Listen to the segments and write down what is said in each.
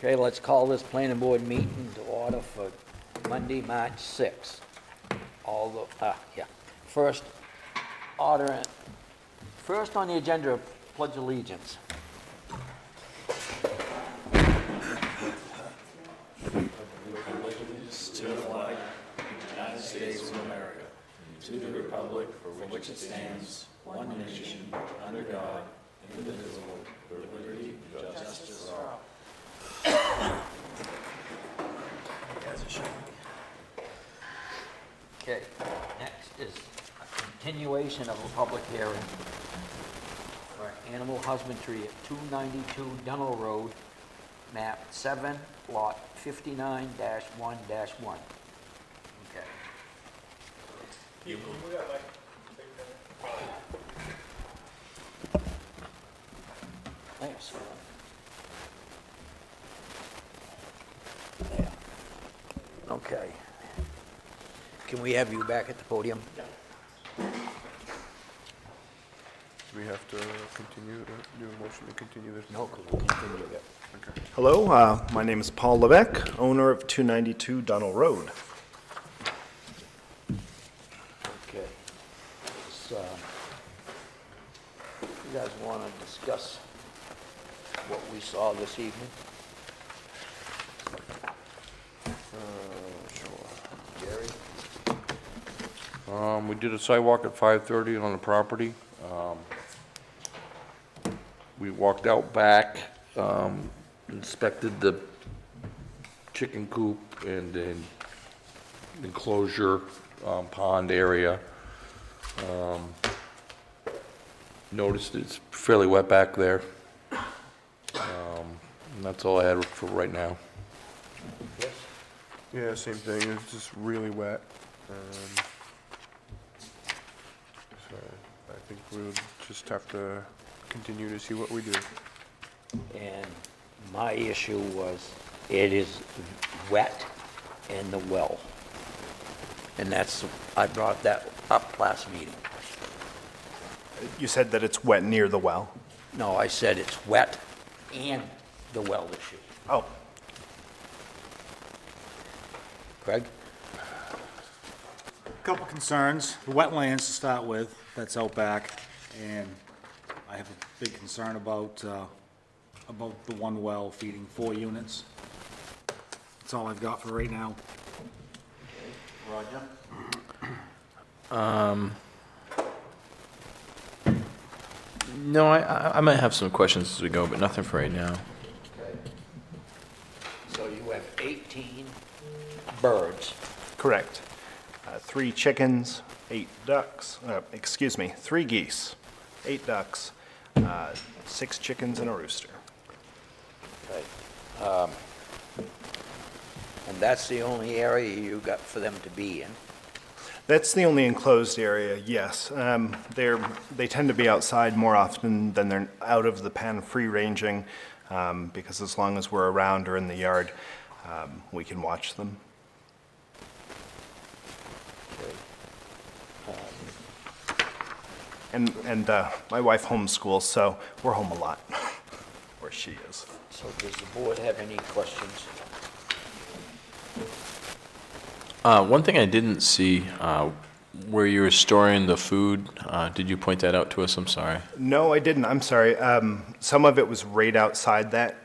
Okay, let's call this planning board meeting to order for Monday, March 6th. First on the agenda, pledge allegiance. To the flag of the United States of America, to the republic for which it stands, one nation, under God, indivisible, with liberty and justice for all. Okay, next is a continuation of a public hearing for animal husbandry at 292 Dunnell Road, map 7, lot 59-1-1. Okay. Thanks. There. Okay. Can we have you back at the podium? Do we have to continue, do a motion to continue this? No, because we'll continue it. Okay. Hello, my name is Paul Levesque, owner of 292 Dunnell Road. Okay. So, you guys want to discuss what we saw this evening? Sure. Jerry? We did a sidewalk at 5:30 on the property. We walked out back, inspected the chicken coop and then enclosure, pond area. Noticed it's fairly wet back there. And that's all I had for right now. Yes? Yeah, same thing, it's just really wet. So I think we'll just have to continue to see what we do. And my issue was, it is wet in the well. And I brought that up last meeting. You said that it's wet near the well. No, I said it's wet and the well issue. Oh, Craig? Couple concerns. The wetlands to start with, that's out back, and I have a big concern about the one well feeding 4 units. That's all I've got for right now. Roger? No, I might have some questions as we go, but nothing for right now. Okay. So you have 18 birds. correct. 3 chickens, 8 ducks, 3 geese, 8 ducks, 6 chickens, and a rooster. Okay. And that's the only area you got for them to be in? That's the only enclosed area, yes. They tend to be outside more often than they're out of the pen free ranging, because as long as we're around or in the yard, we can watch them. Okay. And my wife homeschools, so we're home a lot, where she is. So does the board have any questions? One thing I didn't see, where you were storing the food, did you point that out to us? I'm sorry. No, I didn't, I'm sorry. Some of it was right outside that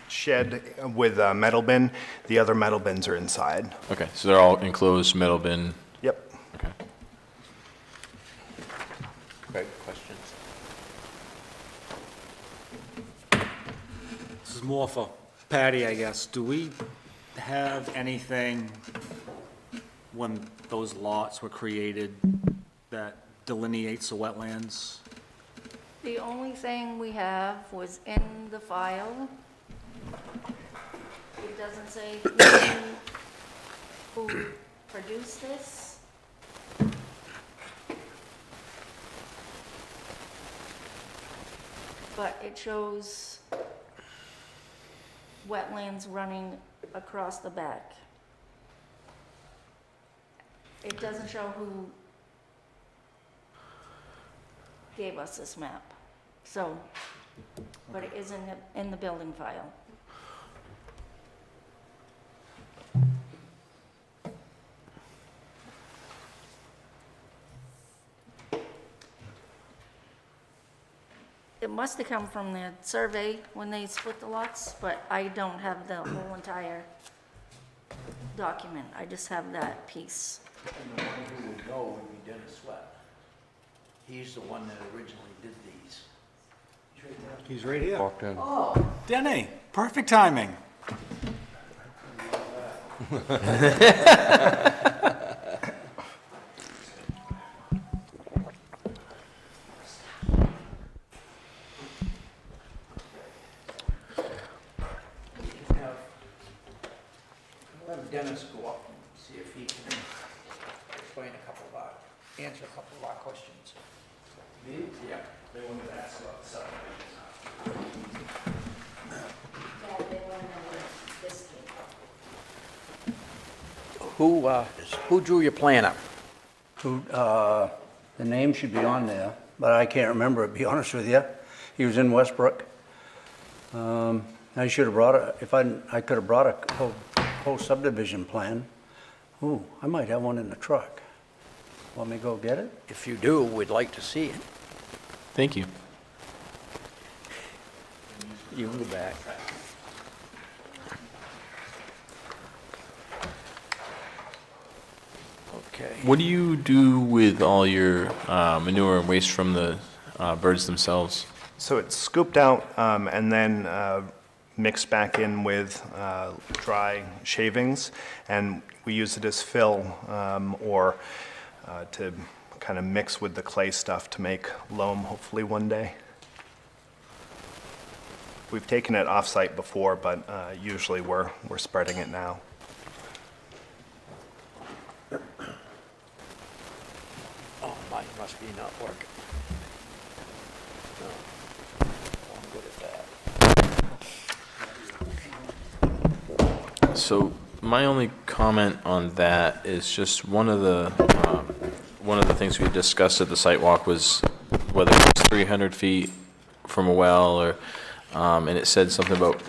shed with a metal bin. The other metal bins are inside. Okay, so they're all enclosed metal bin. Yep. Okay. Craig, questions? This is more for Patty, I guess. Do we have anything when those lots were created that delineates the wetlands? The only thing we have was in the file. It doesn't say who produced this. But it shows wetlands running across the back. It doesn't show who gave us this map, so, but it is in the building file. it must have come from the survey when they split the lots, but I don't have the whole entire document. I just have that piece. And the one who would know would be Dennis Sweat. He's the one that originally did these. He's right here. Walked in. Denny, perfect timing. We'll have Dennis go up and see if he can explain answer a couple of our questions. Me? Yeah. They wanted to ask about the subdivision. Who drew your plan up? The name should be on there, but I can't remember it, to be honest with you. He was in Westbrook. I should have brought I could have brought a whole subdivision plan. Ooh, I might have one in the truck. Want me to go get it? If you do, we'd like to see it. Thank you. You can go back. Okay. What do you do with all your manure and waste from the birds themselves? So it's scooped out and then mixed back in with dry shavings, and we use it as fill or to kind of mix with the clay stuff to make loam, hopefully one day. We've taken it off-site before, but usually we're spreading it now. Oh, mine must be not working. No. I'm good at that. So my only comment on that is just one of the things we discussed at the site walk was whether it's 300 feet from a well or, and it said something about,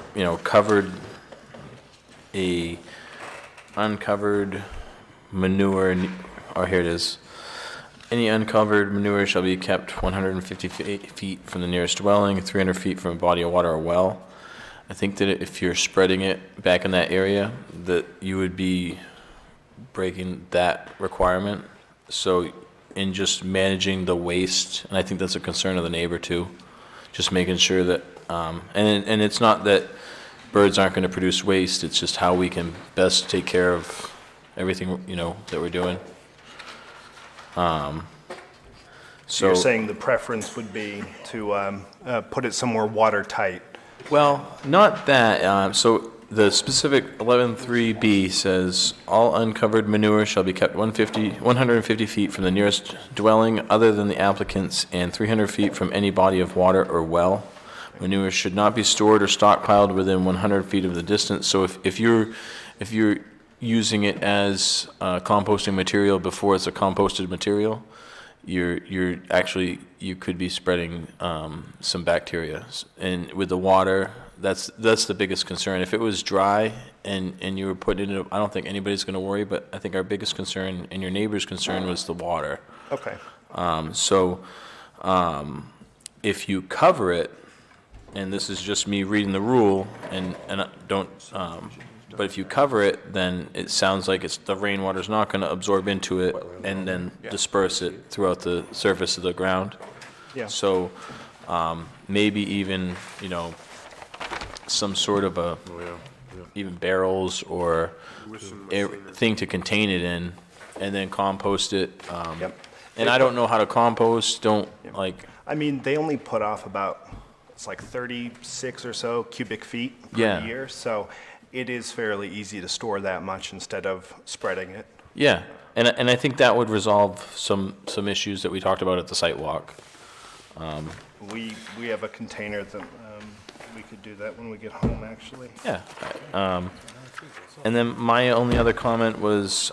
uncovered manure, or here it is. Any uncovered manure shall be kept 150 feet from the nearest dwelling, 300 feet from a body of water or well. I think that if you're spreading it back in that area, that you would be breaking that requirement. So in just managing the waste, and I think that's a concern of the neighbor too, just making sure that, and it's not that birds aren't going to produce waste, it's just how we can best take care of everything, that we're doing. So So you're saying the preference would be to put it somewhere watertight? well, not that. So the specific 11.3b says, all uncovered manure shall be kept 150 feet from the nearest dwelling other than the applicant's and 300 feet from any body of water or well. Manure should not be stored or stockpiled within 100 feet of the distance. So if you're using it as composting material before it's a composted material, you could be spreading some bacteria. And with the water, that's the biggest concern. If it was dry and you were putting it, I don't think anybody's going to worry, but I think our biggest concern and your neighbor's concern was the water. Okay. If you cover it, and this is just me reading the rule, and I don't, but if you cover it, then it sounds like the rainwater's not going to absorb into it and then disperse it throughout the surface of the ground. Yeah. So maybe even, some sort of even barrels or thing to contain it in, and then compost it. Yep. And I don't know how to compost, I mean, they only put off about, it's like 36 or so cubic feet per Yeah. year, so it is fairly easy to store that much instead of spreading it. Yeah, and I think that would resolve some issues that we talked about at the site walk. We have a container that we could do that when we get home, actually. Yeah. And then my only other comment was,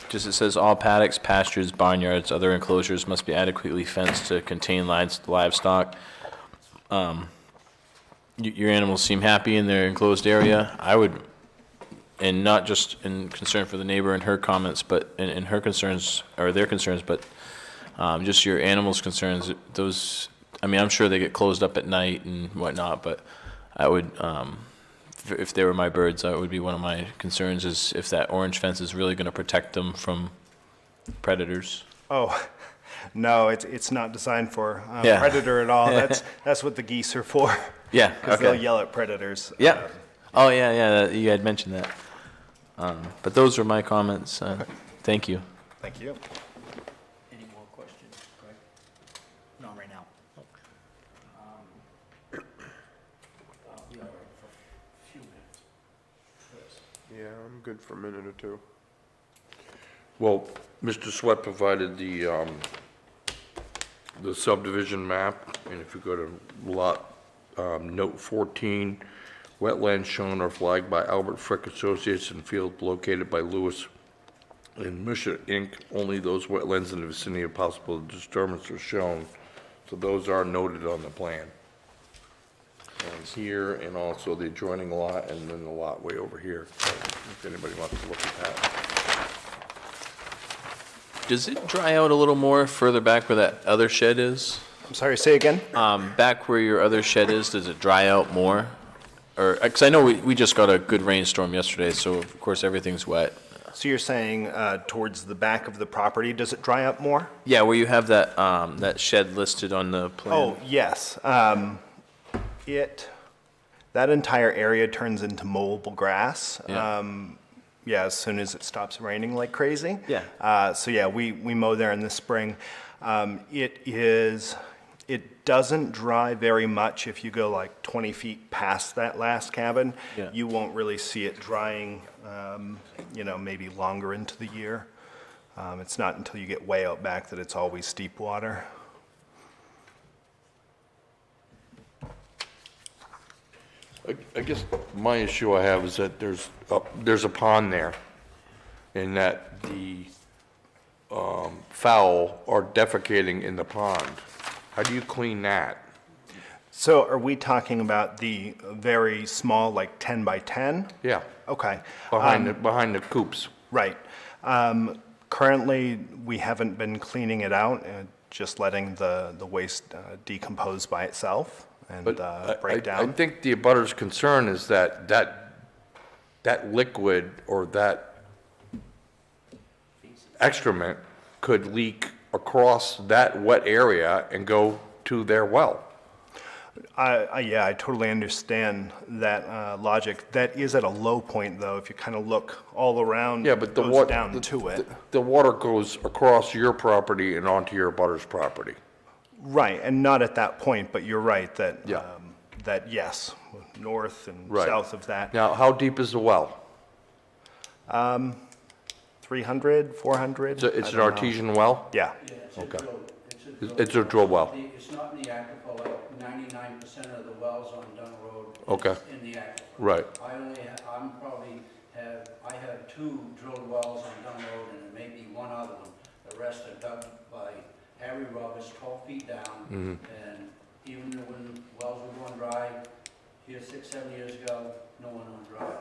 just it says, all paddocks, pastures, barnyards, other enclosures must be adequately fenced to contain livestock. Your animals seem happy in their enclosed area. I would, and not just in concern for the neighbor and her comments, but in her concerns, or their concerns, but just your animals' concerns, those, I mean, I'm sure they get closed up at night and whatnot, but I would, if they were my birds, that would be one of my concerns, is if that orange fence is really going to protect them from predators. Oh, no, it's not designed for Yeah. predator at all. That's what the geese are for. Yeah, Because they'll okay. yell at predators. Yeah. Oh, yeah, yeah, you had mentioned that. But those were my comments. Thank you. Thank you. Any more questions, Greg? Not right now. We are for a few minutes. Yeah, I'm good for a minute or two. Well, Mr. Sweat provided the subdivision map, and if you go to lot, note 14, wetlands shown are flagged by Albert Frick Associates and field located by Lewis and Misha Inc. Only those wetlands in the vicinity of possible disturbance are shown, so those are noted on the plan. And here, and also the adjoining lot, and then the lot way over here, so if anybody wants to look at that. Does it dry out a little more further back where that other shed is? I'm sorry, say again? Back where your other shed is, does it dry out more? Or, because I know we just got a good rainstorm yesterday, so of course everything's wet. So you're saying towards the back of the property, does it dry up more? Yeah, where you have that, that shed listed on the plan. Oh, yes. That entire area turns into mowable grass. Yeah. Yeah, as soon as it stops raining like crazy. Yeah. So yeah, we mow there in the spring. It doesn't dry very much if you go like 20 feet past that last cabin. Yeah. You won't really see it drying, maybe longer into the year. It's not until you get way out back that it's always deep water. I guess my issue I have is that there's a pond there, and that the fowl are defecating in the pond. How do you clean that? So are we talking about the very small, like 10 by 10? Yeah, Okay. behind the coops. Right. Currently, we haven't been cleaning it out, just letting the waste decompose by itself and But break I down. think the abutter's concern is that liquid or that excrement could leak across that wet area and go to their well. Yeah, I totally understand that logic. That is at a low point, though. If you kind of look all around, Yeah, but the goes water, down to it. the water goes across your property and onto your abutter's property. Right, and not at that point, but you're right that, Yeah. that yes, north and Right. south of that, Now, how deep is the well? 300, 400? It's I an don't know. artesian well? Yeah. Okay. It's a drill well. It's not in the aquifer, like 99% of the wells on Dunn Road. Okay. is in the aquifer. Right. I have 2 drilled wells on Dunn Road and maybe one other one. The rest are dug by Harry Roberts, 12 feet down. And even when wells were going dry, here 6, 7 years ago, no one went dry.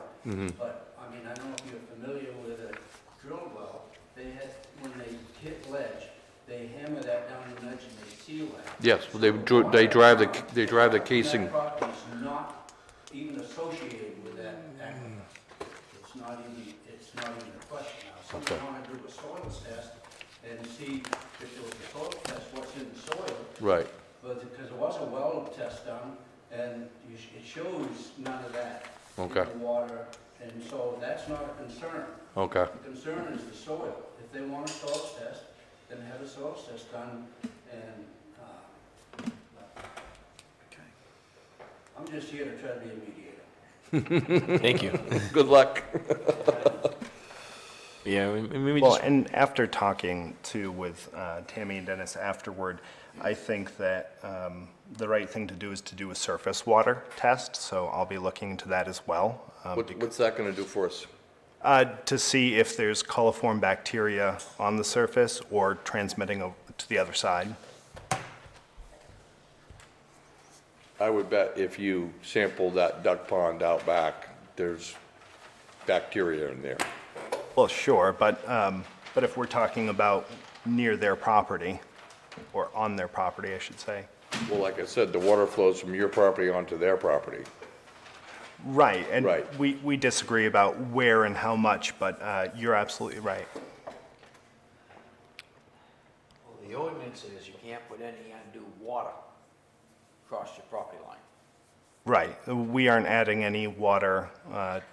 But, I mean, I don't know if you're familiar with a drill well, when they hit ledge, they hammer that down the ledge and they seal that. Yes, well, they drive the casing. That property's not even associated with that aquifer. It's not even a question now. So we wanna do a soils test and see if there was a soil test, what's in the soil. Right. But because there was a well test done, and it shows none of that Okay. in the water, and so that's not a concern. Okay. The concern is the soil. If they want a soil test, then have a soil test done, and, I'm just here to try to be a mediator. Thank you. Good luck. Yeah, we Well, just, and after talking with Tammy and Dennis afterward, I think that the right thing to do is to do a surface water test, so I'll be looking into that as well. What's that gonna do for us? To see if there's coliform bacteria on the surface or transmitting to the other side. I would bet if you sample that duck pond out back, there's bacteria in there. Well, sure, but if we're talking about near their property, or on their property, I should say. Well, like I said, the water flows from your property onto their property. Right, and Right. we disagree about where and how much, but you're absolutely right. Well, the ordinance is you can't put any undue water across your property line. Right, we aren't adding any water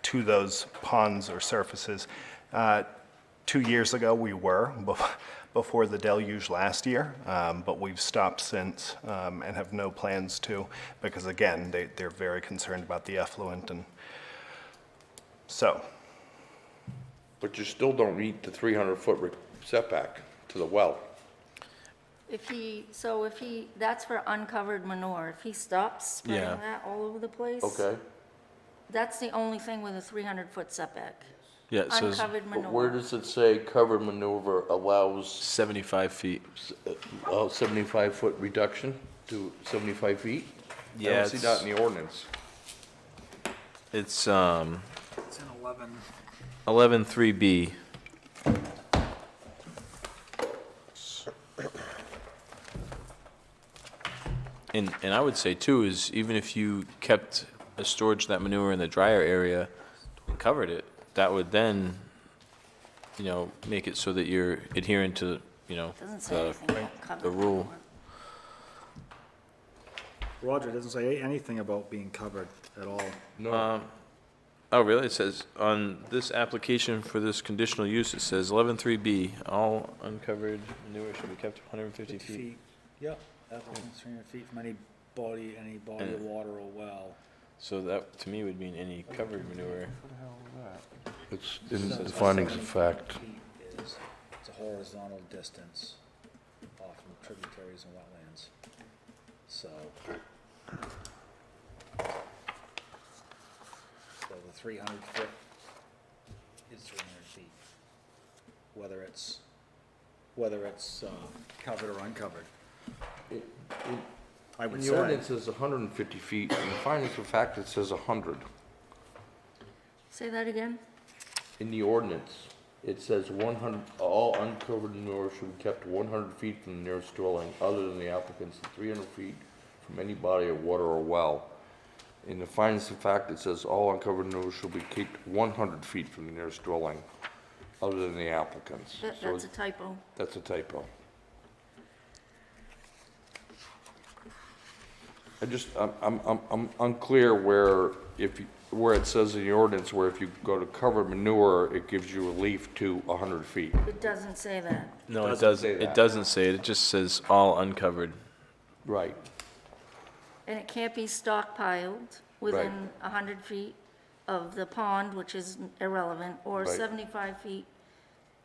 to those ponds or surfaces. 2 years ago, we were, before the deluge last year, but we've stopped since and have no plans to, because again, they're very concerned about the effluent, and so, But you still don't meet the 300-foot setback to the well. If he, that's for uncovered manure. If he stops spreading Yeah. that all over the place. Okay. That's the only thing with a 300-foot setback. Yeah, it says Uncovered But where manure. does it say covered maneuver allows 75 feet. a 75-foot reduction to 75 feet? I Yeah, don't see that in the ordinance. It's It's in 11. 11.3B. And I would say too is even if you kept a storage of that manure in the drier area and covered it, that would then, make it so that you're adhering to, Doesn't say anything about covered the rule. manure. Roger, it doesn't say anything about being covered at all. No. Oh, really? It says, on this application for this conditional use, it says 11.3B, all uncovered manure should be kept 150 feet. Yep. Applicants 300 feet from any body of water or well. So that, to me, would mean any covered manure. It's in the findings of fact. It's a horizontal distance off from tributaries and wetlands. So the 300 foot is 300 feet, whether it's covered or uncovered. I would In the say. ordinance it says 150 feet, in the findings of fact it says 100. Say that again? In the ordinance, it says 100, all uncovered manure should be kept 100 feet from the nearest dwelling, other than the applicant's, and 300 feet from any body of water or well. In the findings of fact, it says all uncovered manure should be kept 100 feet from the nearest dwelling, other than the applicant's. So That's a typo. that's a typo. I'm unclear where it says in the ordinance where if you go to covered manure, it gives you relief to 100 feet. It doesn't say that. No, it Doesn't doesn't, say it that. doesn't say it, it just says all uncovered. Right. And it can't be stockpiled within 100 feet of the pond, which is irrelevant, or Right. 75 feet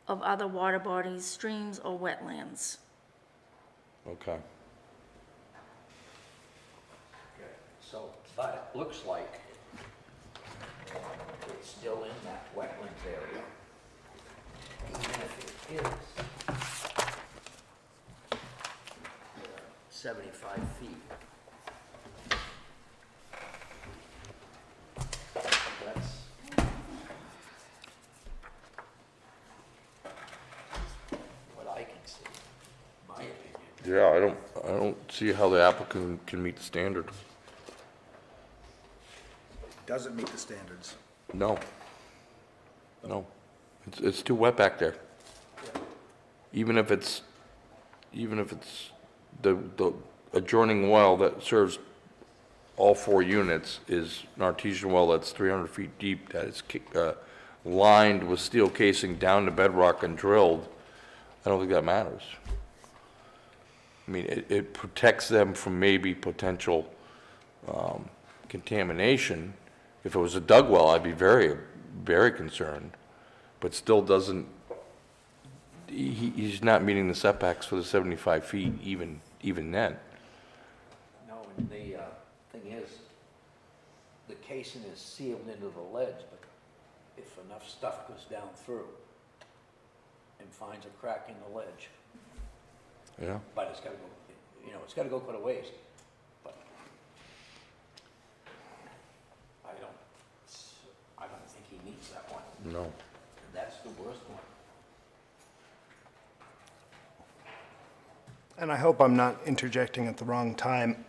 of other water bodies, streams, or wetlands. Okay. So, but it looks like it's still in that wetlands area, even if it is 75 feet. That's what I can see, my opinion. Yeah, I don't see how the applicant can meet the standard. Doesn't meet the standards. No. No. It's too wet back there. Even if it's the adjoining well that serves all 4 units is an artesian well that's 300 feet deep, that is lined with steel casing down to bedrock and drilled, I don't think that matters. I mean, it protects them from maybe potential contamination. If it was a dug well, I'd be very, very concerned, but still doesn't, he's not meeting the setbacks for the 75 feet even then. No, and the thing is, the casing is sealed into the ledge, but if enough stuff goes down through and finds a crack in the ledge, Yeah. but it's gotta go, it's gotta go quite a ways. But I don't think he needs that one. No. That's the worst one. and I hope I'm not interjecting at the wrong time.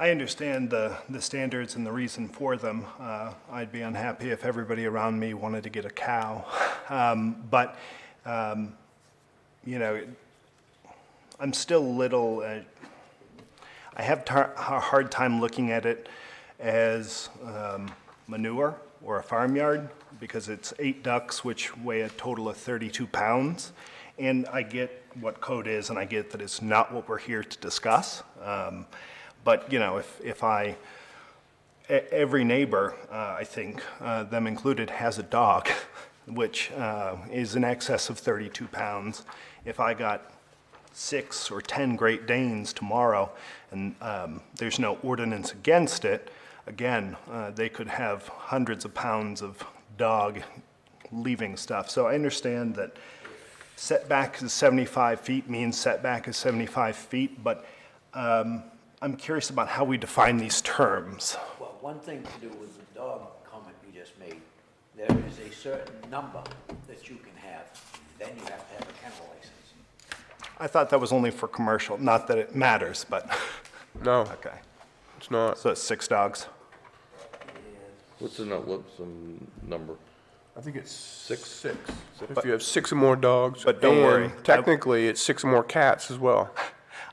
I understand the standards and the reason for them. I'd be unhappy if everybody around me wanted to get a cow. But, you know, I'm still a little, I have a hard time looking at it as manure or a farmyard, because it's 8 ducks, which weigh a total of 32 pounds. And I get what code is, and I get that it's not what we're here to discuss. But, you know, if every neighbor, I think, them included, has a dog, which is in excess of 32 pounds. If I got 6 or 10 Great Danes tomorrow, and there's no ordinance against it, again, they could have hundreds of pounds of dog leaving stuff. So I understand that setback is 75 feet means setback is 75 feet, but I'm curious about how we define these terms. Well, one thing to do with the dog comment you just made, there is a certain number that you can have, then you have to have a kennel license. I thought that was only for commercial, not that it matters, but, No, okay. it's not. So it's 6 dogs? What's the number? I think it's Six? Six. If you have 6 or more dogs. But don't and worry. Technically, it's 6 or more cats as well.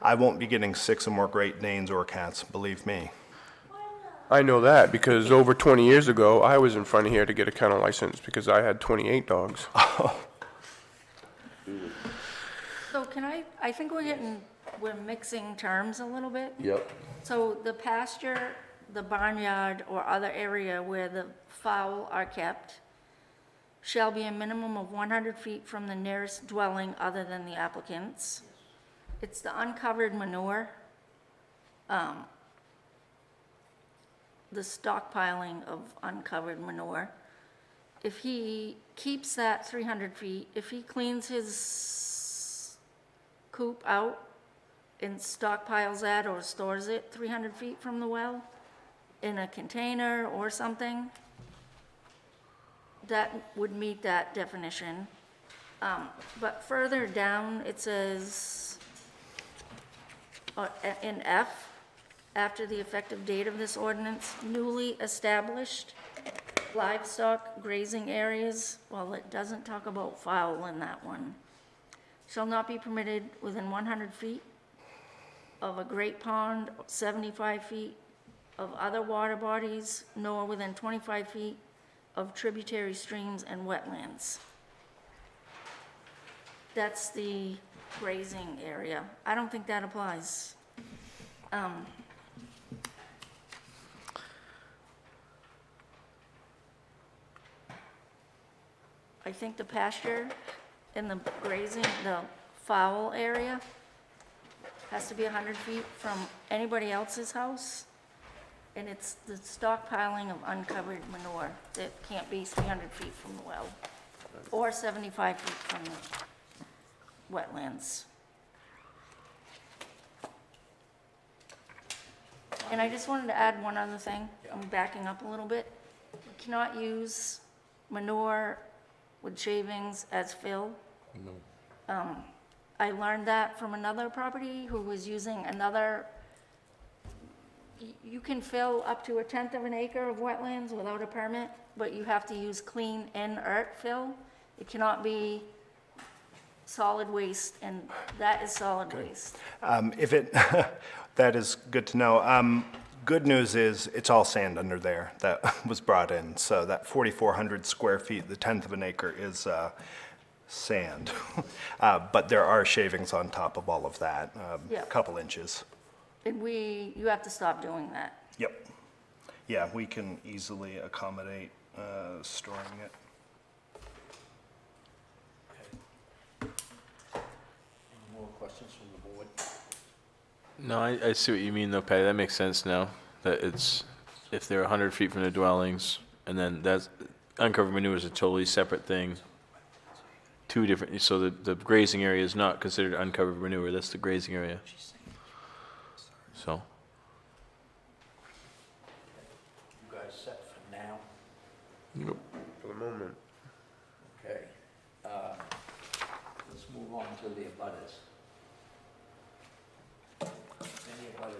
I won't be getting 6 or more Great Danes or cats, believe me. I know that because over 20 years ago, I was in front of here to get a kennel license because I had 28 dogs. So I think we're mixing terms a little bit. Yep. So the pasture, the barnyard, or other area where the fowl are kept shall be a minimum of 100 feet from the nearest dwelling other than the applicant's. It's the uncovered manure, the stockpiling of uncovered manure. If he keeps that 300 feet, if he cleans his coop out and stockpiles that or stores it 300 feet from the well in a container or something, that would meet that definition. But further down, it says, in F, after the effective date of this ordinance, newly established livestock grazing areas, well, it doesn't talk about fowl in that one, shall not be permitted within 100 feet of a great pond, 75 feet of other water bodies, nor within 25 feet of tributary streams and wetlands. That's the grazing area. I don't think that applies. I think the pasture and the grazing, the fowl area has to be 100 feet from anybody else's house. And it's the stockpiling of uncovered manure that can't be 300 feet from the well, or 75 feet from the wetlands. And I just wanted to add one other thing. I'm backing up a little bit. You cannot use manure with shavings as fill. No. I learned that from another property who was using another. You can fill up to 1/10 of an acre of wetlands without a permit, but you have to use clean inert fill. It cannot be solid waste, and that is solid waste. That is good to know. Good news is it's all sand under there that was brought in. So that 4,400 square feet, the 1/10 of an acre is sand. But there are shavings on top of all of that, Yeah. a couple inches. And you have to stop doing that. Yep. Yeah, we can easily accommodate storing it. Any more questions from the board? No, I see what you mean though, Patty. That makes sense now. That it's, if they're 100 feet from the dwellings, and then that's, uncovered manure is a totally separate thing. Two different, so the grazing area is not considered uncovered manure, that's the grazing area. So, You guys set for now? For the moment. Okay. Let's move on to the abutters.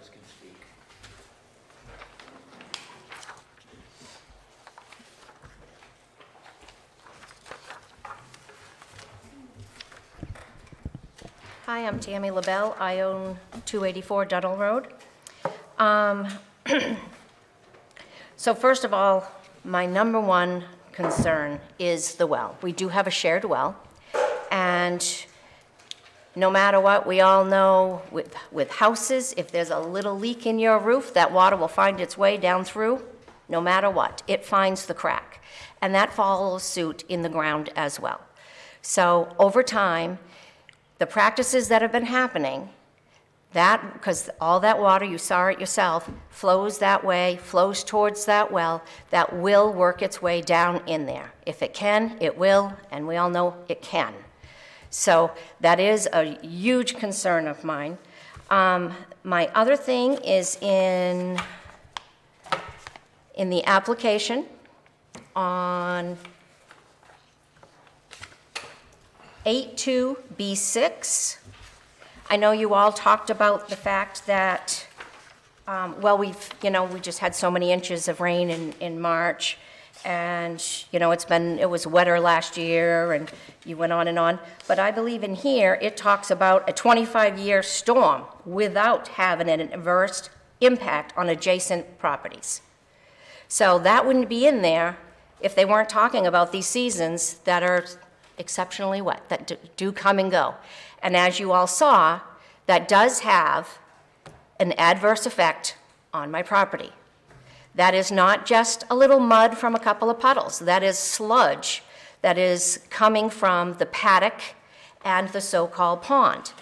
abutters can speak. Hi, I'm Tammy LaBelle. I own 284 Dunnell Road. Um, So first of all, my number one concern is the well. We do have a shared well, and no matter what, we all know with houses, if there's a little leak in your roof, that water will find its way down through, no matter what. It finds the crack, and that follows suit in the ground as well. So over time, the practices that have been happening, that, because all that water, you saw it yourself, flows that way, flows towards that well, that will work its way down in there. If it can, it will, and we all know it can. So that is a huge concern of mine. My other thing is in the application on 82B6. I know you all talked about the fact that, we just had so many inches of rain in March, and, it was wetter last year, and you went on and on. But I believe in here, it talks about a 25-year storm without having an adverse impact on adjacent properties. So that wouldn't be in there if they weren't talking about these seasons that are exceptionally wet, that do come and go. And as you all saw, that does have an adverse effect on my property. That is not just a little mud from a couple of puddles. That is sludge that is coming from the paddock and the so-called pond.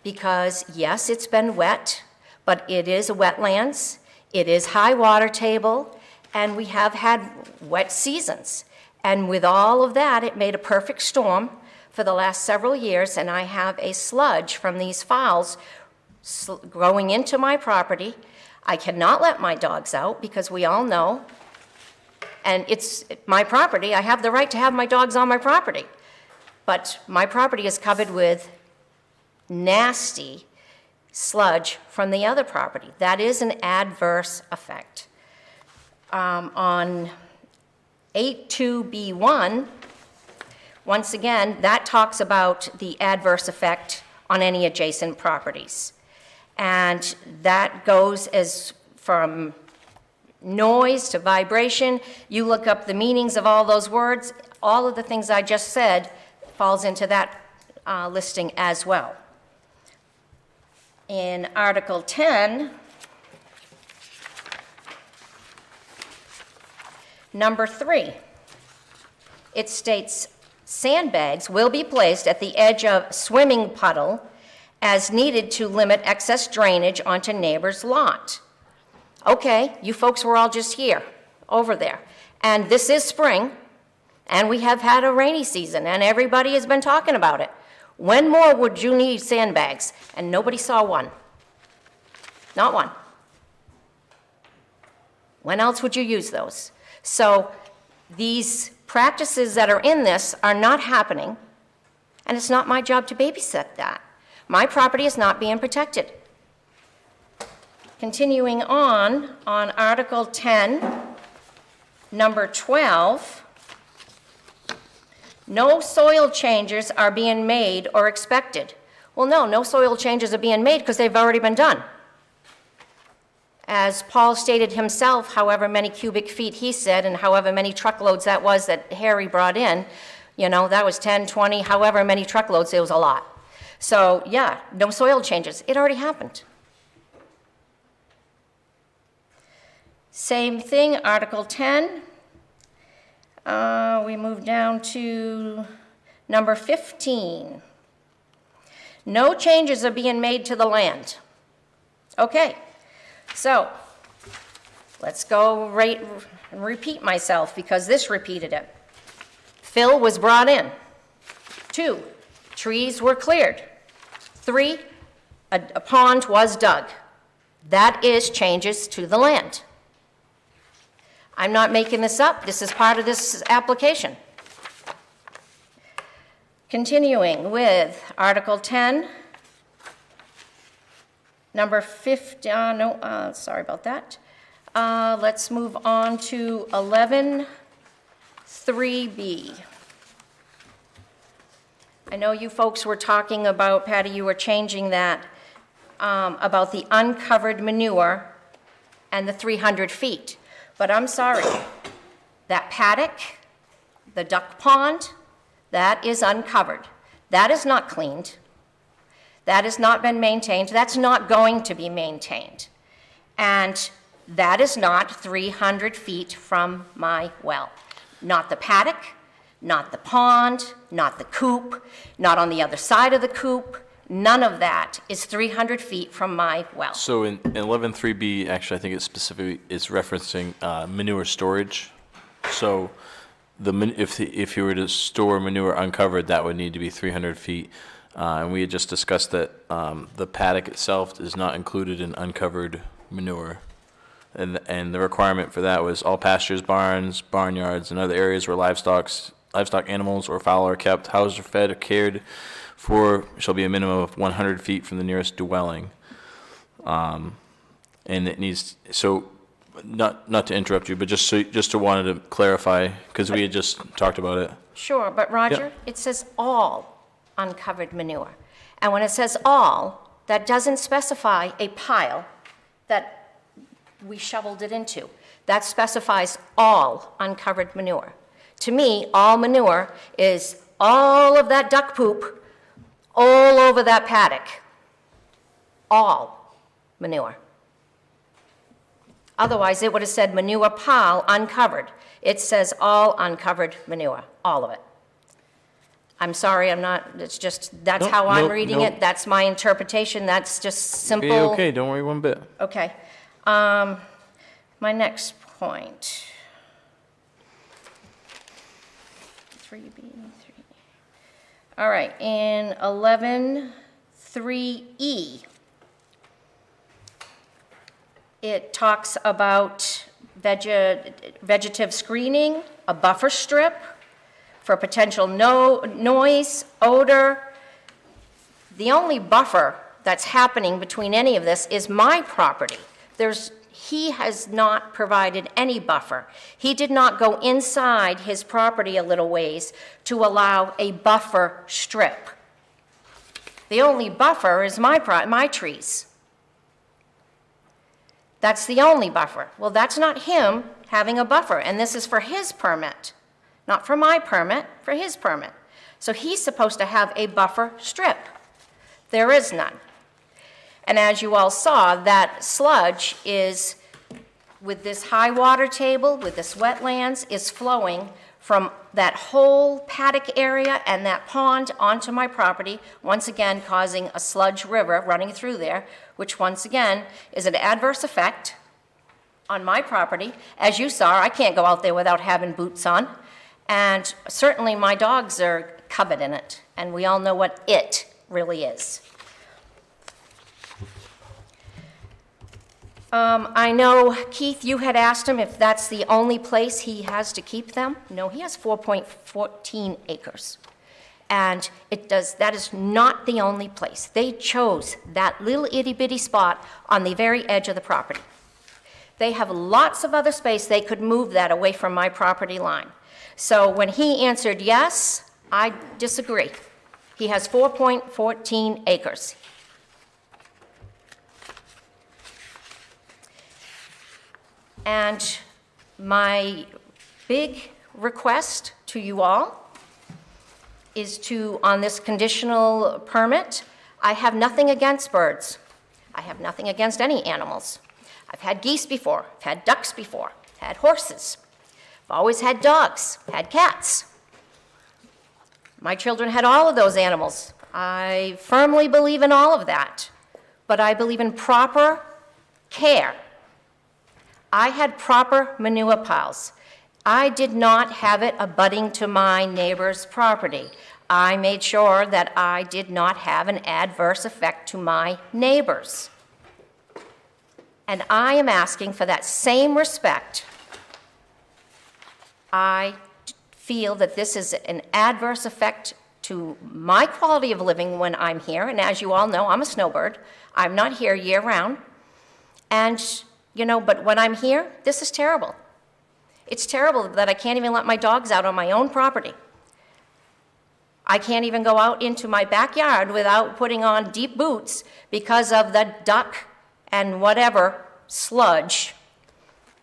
Because yes, it's been wet, but it is wetlands, it is high water table, and we have had wet seasons. And with all of that, it made a perfect storm for the last several years, and I have a sludge from these fouls growing into my property. I cannot let my dogs out because we all know, and it's my property, I have the right to have my dogs on my property. But my property is covered with nasty sludge from the other property. That is an adverse effect. On 82B1, once again, that talks about the adverse effect on any adjacent properties. And that goes as from noise to vibration. You look up the meanings of all those words, all of the things I just said falls into that listing as well. In Article 10, number 3, it states, sandbags will be placed at the edge of swimming puddle as needed to limit excess drainage onto neighbor's lot. Okay, you folks were all just here, over there. And this is spring, and we have had a rainy season, and everybody has been talking about it. When more would you need sandbags? And nobody saw one. Not one. When else would you use those? So these practices that are in this are not happening, and it's not my job to babysit that. My property is not being protected. Continuing on Article 10, number 12, no soil changes are being made or expected. Well, no soil changes are being made because they've already been done. As Paul stated himself, however many cubic feet he said, and however many truckloads that was that Harry brought in, that was 10, 20, however many truckloads, it was a lot. So yeah, no soil changes. It already happened. Same thing, Article 10. We move down to number 15. No changes are being made to the land. Okay. So, let's go right and repeat myself because this repeated it. Fill was brought in. 2, trees were cleared. 3, a pond was dug. That is changes to the land. I'm not making this up. This is part of this application. Continuing with Article 10. Number 50, sorry about that. Let's move on to 11.3B. I know you folks were talking about, Patty, you were changing that, about the uncovered manure and the 300 feet. But I'm sorry, that paddock, the duck pond, that is uncovered. That is not cleaned. That has not been maintained. That's not going to be maintained. And that is not 300 feet from my well. Not the paddock, not the pond, not the coop, not on the other side of the coop. None of that is 300 feet from my well. So in 11.3B, actually, I think it's specifically, it's referencing manure storage. So if you were to store manure uncovered, that would need to be 300 feet. And we had just discussed that the paddock itself is not included in uncovered manure. And the requirement for that was all pastures, barns, barnyards, and other areas where livestock animals or fowl are kept, housed or fed or cared for shall be a minimum of 100 feet from the nearest dwelling. And it needs, so not to interrupt you, but just to wanted to clarify, because we had just talked about it. Sure, but Roger, it says all uncovered manure. And when it says all, that doesn't specify a pile that we shoveled it into. That specifies all uncovered manure. To me, all manure is all of that duck poop all over that paddock. All manure. Otherwise, it would have said manure pile uncovered. It says all uncovered manure, all of it. I'm sorry, I'm not, it's just, that's how I'm reading it. That's my interpretation. That's just simple. Okay, don't worry one bit. Okay. My next point. 3B, 3. All right, in 11.3E, it talks about vegetative screening, a buffer strip for potential noise, odor. The only buffer that's happening between any of this is my property. He has not provided any buffer. He did not go inside his property a little ways to allow a buffer strip. The only buffer is my trees. That's the only buffer. Well, that's not him having a buffer, and this is for his permit. Not for my permit, for his permit. So he's supposed to have a buffer strip. There is none. And as you all saw, that sludge is, with this high water table, with this wetlands, is flowing from that whole paddock area and that pond onto my property, once again causing a sludge river running through there, which once again is an adverse effect on my property. As you saw, I can't go out there without having boots on. And certainly my dogs are covered in it, and we all know what it really is. I know, Keith, you had asked him if that's the only place he has to keep them. No, he has 4.14 acres. And that is not the only place. They chose that little itty-bitty spot on the very edge of the property. They have lots of other space. They could move that away from my property line. So when he answered yes, I disagree. He has 4.14 acres. And my big request to you all is to, on this conditional permit, I have nothing against birds. I have nothing against any animals. I've had geese before, I've had ducks before, I've had horses. I've always had dogs, had cats. My children had all of those animals. I firmly believe in all of that, but I believe in proper care. I had proper manure piles. I did not have it abutting to my neighbor's property. I made sure that I did not have an adverse effect to my neighbors. And I am asking for that same respect. I feel that this is an adverse effect to my quality of living when I'm here, and as you all know, I'm a snowbird. I'm not here year-round. And, but when I'm here, this is terrible. It's terrible that I can't even let my dogs out on my own property. I can't even go out into my backyard without putting on deep boots because of the duck and whatever sludge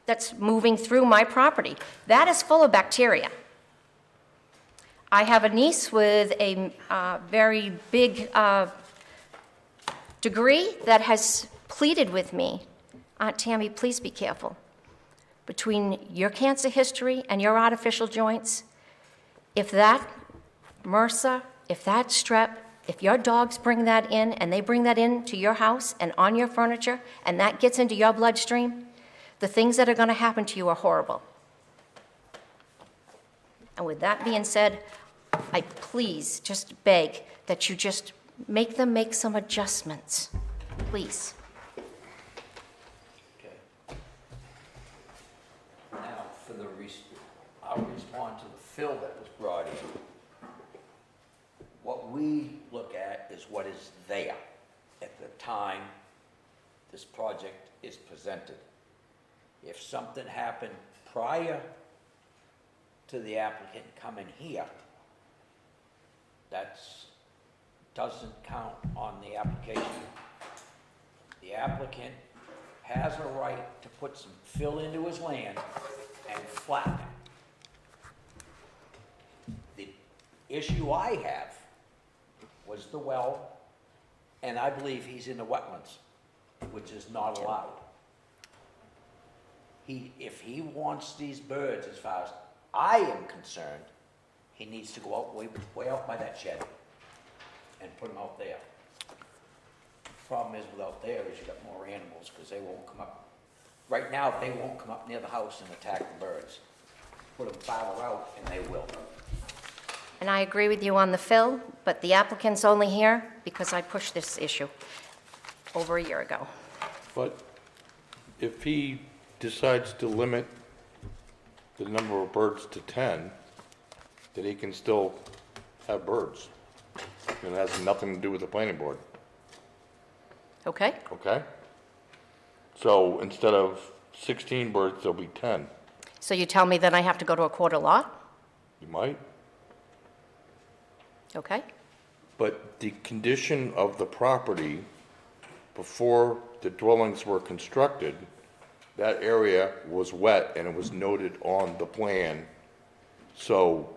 that's moving through my property. That is full of bacteria. I have a niece with a very big degree that has pleaded with me, Aunt Tammy, please be careful. Between your cancer history and your artificial joints, if that MRSA, if that strep, if your dogs bring that in and they bring that into your house and on your furniture and that gets into your bloodstream, the things that are going to happen to you are horrible. And with that being said, I please just beg that you just make them make some adjustments, please. Okay. Now, for the, I'll respond to the fill that was brought in. What we look at is what is there at the time this project is presented. If something happened prior to the applicant coming here, that doesn't count on the application. The applicant has a right to put some fill into his land and flatten it. The issue I have was the well, and I believe he's in the wetlands, which is not allowed. If he wants these birds, as far as I am concerned, he needs to go out way out by that shed and put them out there. Problem is without there is you got more animals because they won't come up. Right now, they won't come up near the house and attack the birds. Put them farther out and they will. And I agree with you on the fill, but the applicant's only here because I pushed this issue over a year ago. But if he decides to limit the number of birds to 10, then he can still have birds. And it has nothing to do with the planning board, Okay? okay? So instead of 16 birds, there'll be 10. So you tell me then I have to go to a quarter lot? You might. Okay? But the condition of the property before the dwellings were constructed, that area was wet and it was noted on the plan. So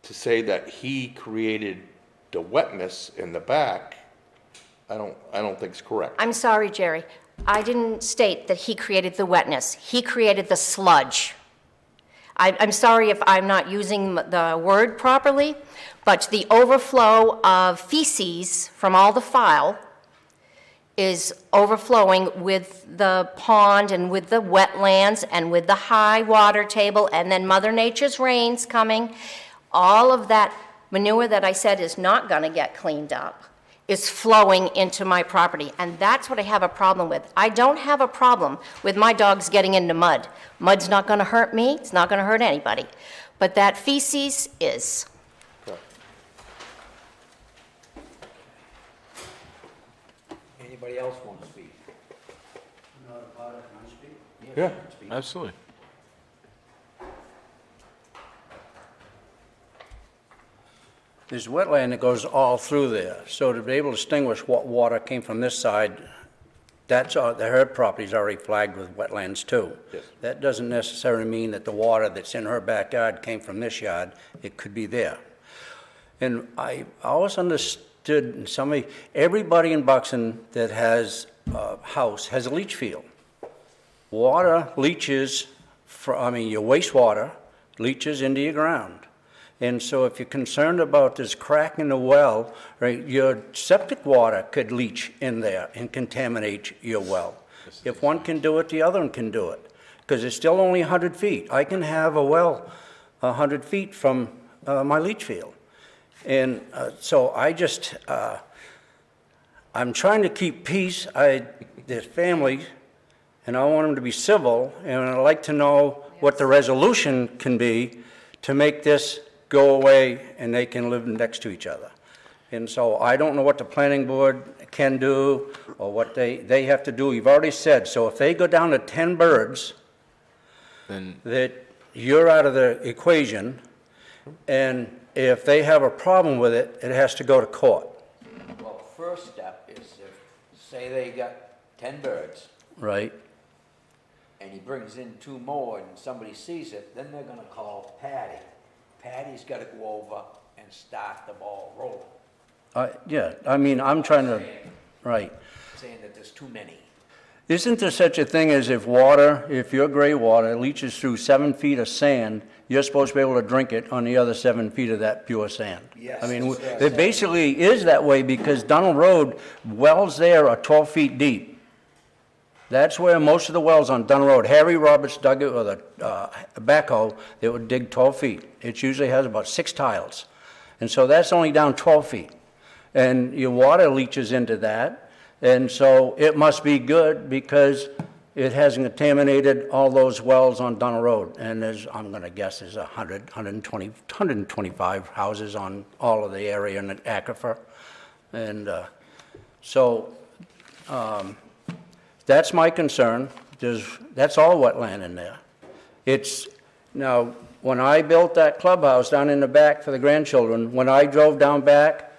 to say that he created the wetness in the back, I don't think is correct. I'm sorry, Jerry. I didn't state that he created the wetness. He created the sludge. I'm sorry if I'm not using the word properly, but the overflow of feces from all the file is overflowing with the pond and with the wetlands and with the high water table and then Mother Nature's rains coming. All of that manure that I said is not going to get cleaned up is flowing into my property, and that's what I have a problem with. I don't have a problem with my dogs getting into mud. Mud's not going to hurt me. It's not going to hurt anybody. But that feces is. Anybody else want to speak? Not about it, can I speak? Yes, Yeah. you can speak. Absolutely. There's wetland that goes all through there, so to be able to distinguish what water came from this side, that's, her property's already flagged with wetlands too. Yes. That doesn't necessarily mean that the water that's in her backyard came from this yard, it could be there. And I always understood, everybody in Buxton that has a house has a leach field. Water leaches, your wastewater leaches into your ground. And so if you're concerned about this crack in the well, right, your septic water could leach in there and contaminate your well. If one can do it, the other one can do it, because it's still only 100 feet. I can have a well 100 feet from my leach field. And so I'm trying to keep peace. There's families, and I want them to be civil, and I'd like to know what the resolution can be to make this go away and they can live next to each other. And so I don't know what the planning board can do or what they have to do. You've already said, so if they go down to 10 birds, Then, that you're out of the equation, and if they have a problem with it, it has to go to court, Well, first step is if, say they got 10 birds, right? and he brings in 2 more and somebody sees it, then they're gonna call Patty. Patty's gotta go over and start the ball rolling, Yeah, I mean, I'm trying to, right. saying that there's too many. Isn't there such a thing as if your gray water leaches through 7 feet of sand, you're supposed to be able to drink it on the other 7 feet of that pure sand? Yes, I mean, that's right. it basically is that way because Dunn Road, wells there are 12 feet deep. That's where most of the wells on Dunn Road, Harry Roberts dug it with a backhoe, they would dig 12 feet. It usually has about 6 tiles. And so that's only down 12 feet. And your water leaches into that. And so it must be good because it hasn't contaminated all those wells on Dunn Road. And there's, I'm going to guess, there's 125 houses on all of the area in the aquifer. And that's my concern. That's all wetland in there. Now, when I built that clubhouse down in the back for the grandchildren, when I drove down back,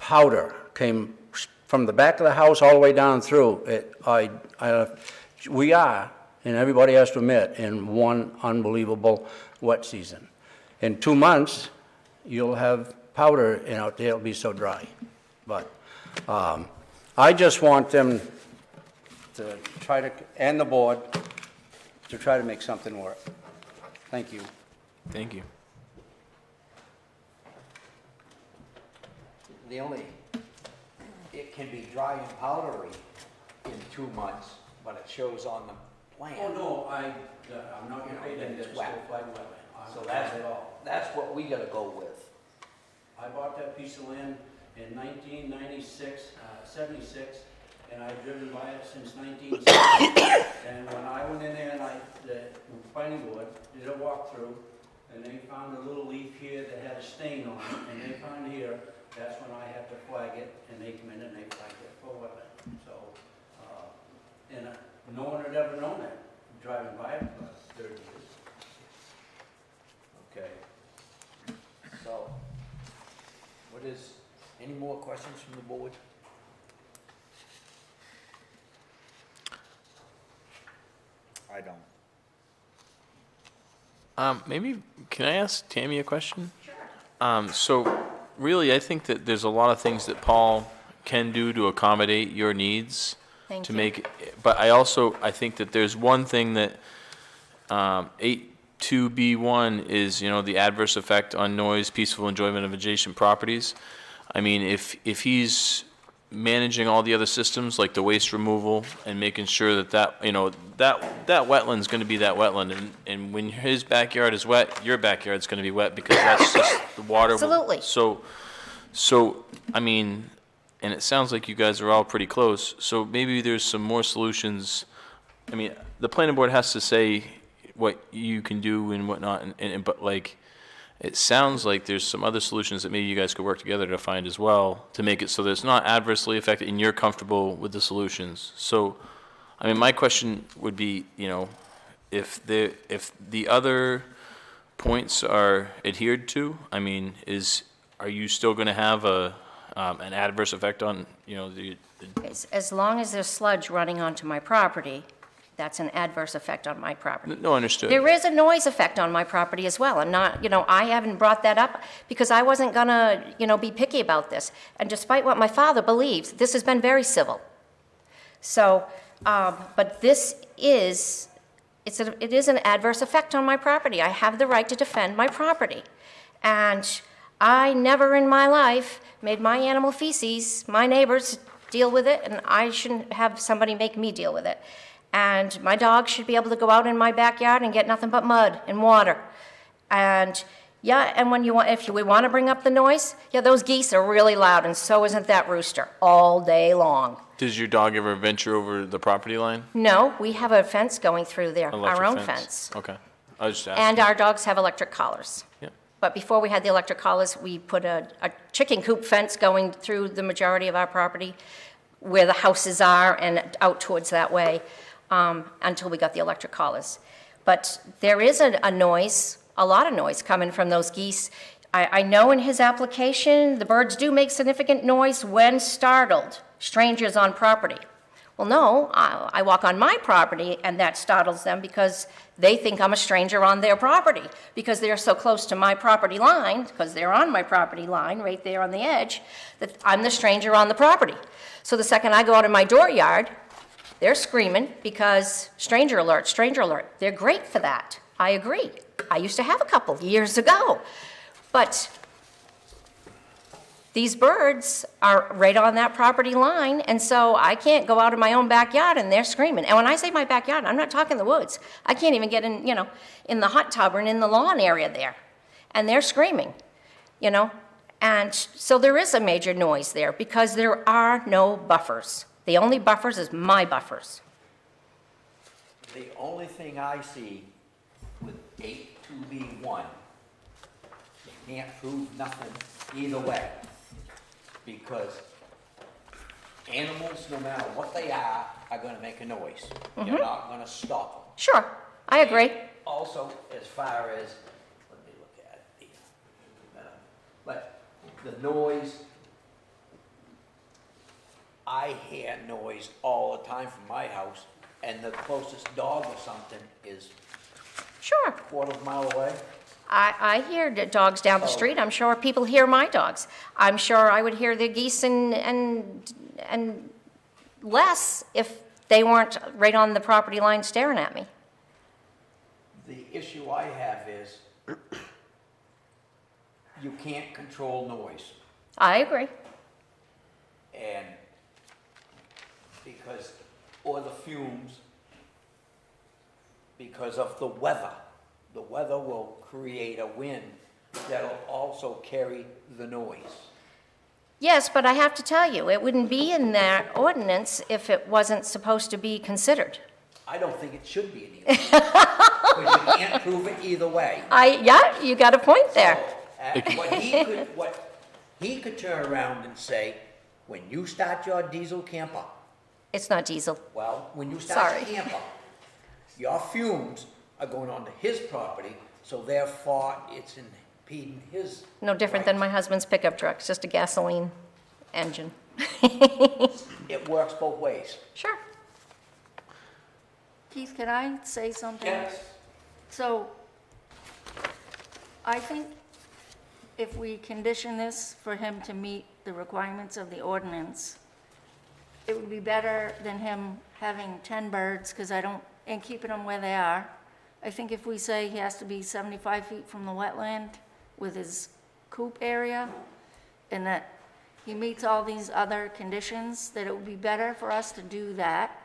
powder came from the back of the house all the way down through. We are, and everybody has to admit, in one unbelievable wet season. In 2 months, you'll have powder out there, it'll be so dry. But I just want them to try to, and the board, to try to make something work. Thank you. thank you. It can be dry and powdery in 2 months, but it shows on the plan. Oh, no, I'm not gonna pay Then them, it's it's wet. still flag wetland. So that's what we gotta go with. I bought that piece of land in 76, and I've driven by it since 1960. And when I went in there and the planning board did a walkthrough, and they found a little leaf here that had a stain on it, and they found here, that's when I had to flag it, and they come in and they flagged it for wetland. So, and no one had ever known that, driving by it for 30 years. Okay. So, any more questions from the board? I don't. Maybe, can I ask Tammy a question? Sure. So, really, I think that there's a lot of things that Paul can do to accommodate your needs. Thank to you. make, but I think that there's one thing that 82B1 is, the adverse effect on noise, peaceful enjoyment of adjacent properties. I mean, if he's managing all the other systems, like the waste removal, and making sure that wetland's gonna be that wetland, and when his backyard is wet, your backyard's gonna be wet, because that's just the water. Absolutely. So, I mean, and it sounds like you guys are all pretty close, so maybe there's some more solutions. I mean, the planning board has to say what you can do and whatnot, but like, it sounds like there's some other solutions that maybe you guys could work together to find as well, to make it so that it's not adversely affected and you're comfortable with the solutions. So, I mean, my question would be, if the other points are adhered to, I mean, are you still going to have an adverse effect on, As long as there's sludge running onto my property, that's an adverse effect on my property. No, understood. There is a noise effect on my property as well. I'm not, I haven't brought that up because I wasn't gonna, be picky about this. And despite what my father believes, this has been very civil. So, but it is an adverse effect on my property. I have the right to defend my property. And I never in my life made my animal feces, my neighbors deal with it, and I shouldn't have somebody make me deal with it. And my dog should be able to go out in my backyard and get nothing but mud and water. And and if we want to bring up the noise, those geese are really loud, and so isn't that rooster all day long. Does your dog ever venture over the property line? No, we have a fence going through there, Electric our own fence. Okay. I was just asking. And our dogs have electric collars. Yeah. But before we had the electric collars, we put a chicken coop fence going through the majority of our property where the houses are and out towards that way, until we got the electric collars. But there is a noise, a lot of noise coming from those geese. I know in his application, the birds do make significant noise when startled, strangers on property. Well, no, I walk on my property and that startles them because they think I'm a stranger on their property because they're so close to my property line, because they're on my property line right there on the edge, that I'm the stranger on the property. So the second I go out in my dooryard, they're screaming because stranger alert, stranger alert. They're great for that. I agree. I used to have a couple years ago. But these birds are right on that property line, and so I can't go out in my own backyard and they're screaming. And when I say my backyard, I'm not talking the woods. I can't even get in, in the hot tub or in the lawn area there. And they're screaming, And so there is a major noise there because there are no buffers. The only buffers is my buffers. The only thing I see with 82B1, you can't prove nothing either way. Because animals, no matter what they are gonna make a noise. You're not gonna stop them. Sure, I agree. Also, as far as, let me look at it, but the noise, I hear noise all the time from my house, and the closest dog or something is Sure. a quarter of a mile away. I hear the dogs down the street. I'm sure people hear my dogs. I'm sure I would hear the geese and less if they weren't right on the property line staring at me. The issue I have is you can't control noise. I agree. And because, or the fumes, because of the weather. The weather will create a wind that'll also carry the noise. Yes, but I have to tell you, it wouldn't be in that ordinance if it wasn't supposed to be considered. I don't think it should be in either. Because you can't prove it either way. Yeah, you got a point there. So, what he could turn around and say, when you start your diesel camper, It's not diesel. well, when you start Sorry. your camper, your fumes are going onto his property, so therefore it's impeding his. No different than my husband's pickup truck, it's just a gasoline engine. It works both ways. Sure. Keith, can I say something? Yes. So, I think if we condition this for him to meet the requirements of the ordinance, it would be better than him having 10 birds, and keeping them where they are. I think if we say he has to be 75 feet from the wetland with his coop area, and that he meets all these other conditions, that it would be better for us to do that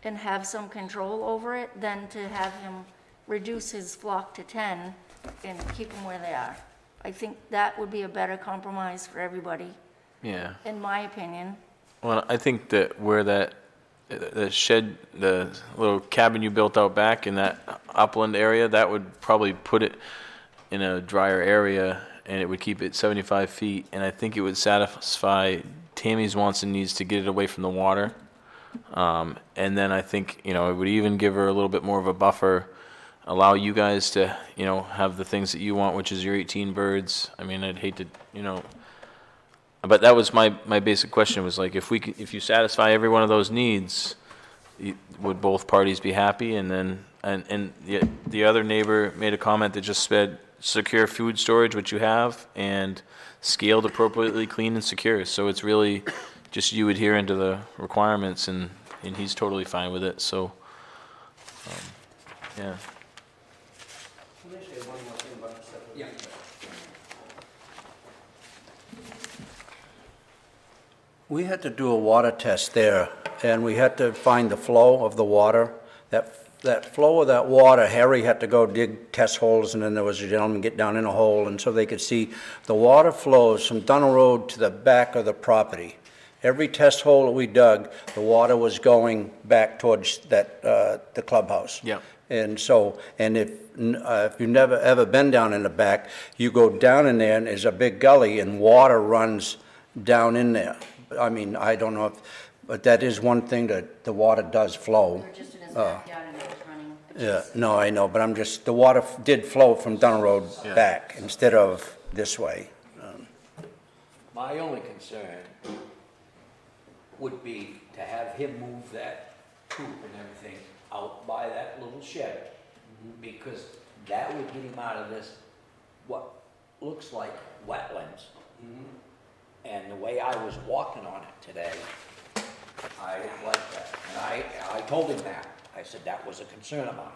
and have some control over it than to have him reduce his flock to 10 and keep them where they are. I think that would be a better compromise for everybody, Yeah. in my opinion. Well, I think that where the shed, the little cabin you built out back in that upland area, that would probably put it in a drier area, and it would keep it 75 feet, and I think it would satisfy Tammy's wants and needs to get it away from the water. And then I think, it would even give her a little bit more of a buffer, allow you guys to, have the things that you want, which is your 18 birds. I mean, I'd hate to, but that was my basic question, was like, if you satisfy every one of those needs, would both parties be happy? And then, and the other neighbor made a comment that just said, secure food storage, which you have, and scaled appropriately, clean and secure. So it's really just you adhering to the requirements, and he's totally fine with it, so, yeah. Let me say one more thing about the septic. Yeah. We had to do a water test there, and we had to find the flow of the water. That flow of that water, Harry had to go dig test holes, and then there was a gentleman get down in a hole, and so they could see the water flows from Dunn Road to the back of the property. Every test hole that we dug, the water was going back towards that, the clubhouse. Yep. And so, and if you've never, ever been down in the back, you go down in there and there's a big gully and water runs down in there. I mean, I don't know if, but that is one thing that the water does flow. We're just in his backyard and it was running. Yeah, no, I know, but I'm just, the water did flow from Dunn Road back instead of this way. My only concern would be to have him move that coop and everything out by that little shed, because that would get him out of this, what looks like wetlands. And the way I was walking on it today, I didn't like that. And I told him that. I said that was a concern of mine.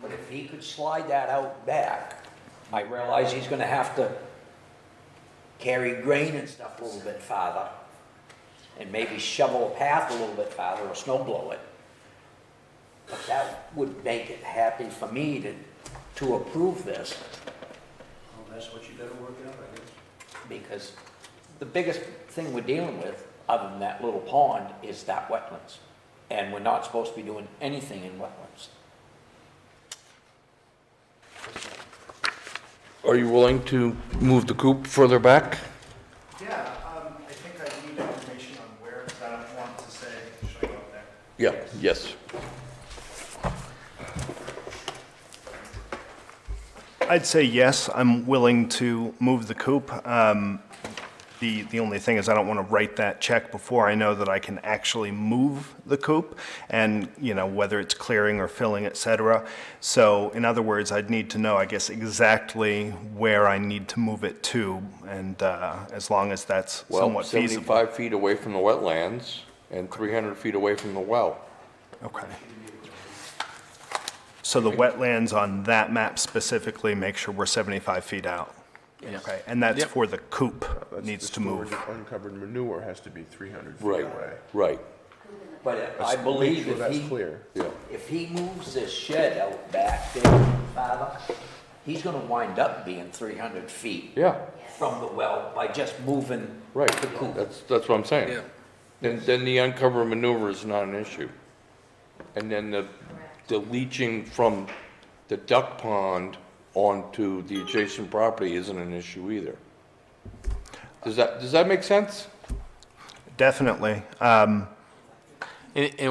But if he could slide that out back, I realize he's gonna have to carry grain and stuff a little bit farther, and maybe shovel a path a little bit farther, or snow blow it. But that would make it happy for me to approve this, Well, that's what you gotta work out, I guess. because the biggest thing we're dealing with, other than that little pond, is that wetlands. And we're not supposed to be doing anything in wetlands. Are you willing to move the coop further back? Yeah, I think I need information on where, because I don't want to say, show you up there. Yeah, yes. I'd say yes, I'm willing to move the coop. The only thing is I don't want to write that check before I know that I can actually move the coop and, you know, whether it's clearing or filling, et cetera. So in other words, I'd need to know, I guess, exactly where I need to move it to, and as long as that's Well, somewhat feasible. 75 feet away from the wetlands and 300 feet away from the well. Okay. So the wetlands on that map specifically, make sure we're 75 feet out? Okay, and that's for the coop, needs to move. Uncovered manure has to be 300 feet Right, away. right. But I believe sure if that's he, clear. Yeah. if he moves this shed out back there farther, he's gonna wind up being 300 feet Yeah, from the well by just moving right. the coop. That's what I'm saying. Then the uncovered manure is not an issue. And then the leaching from the duck pond onto the adjacent property isn't an issue either. Does that make sense? Definitely. And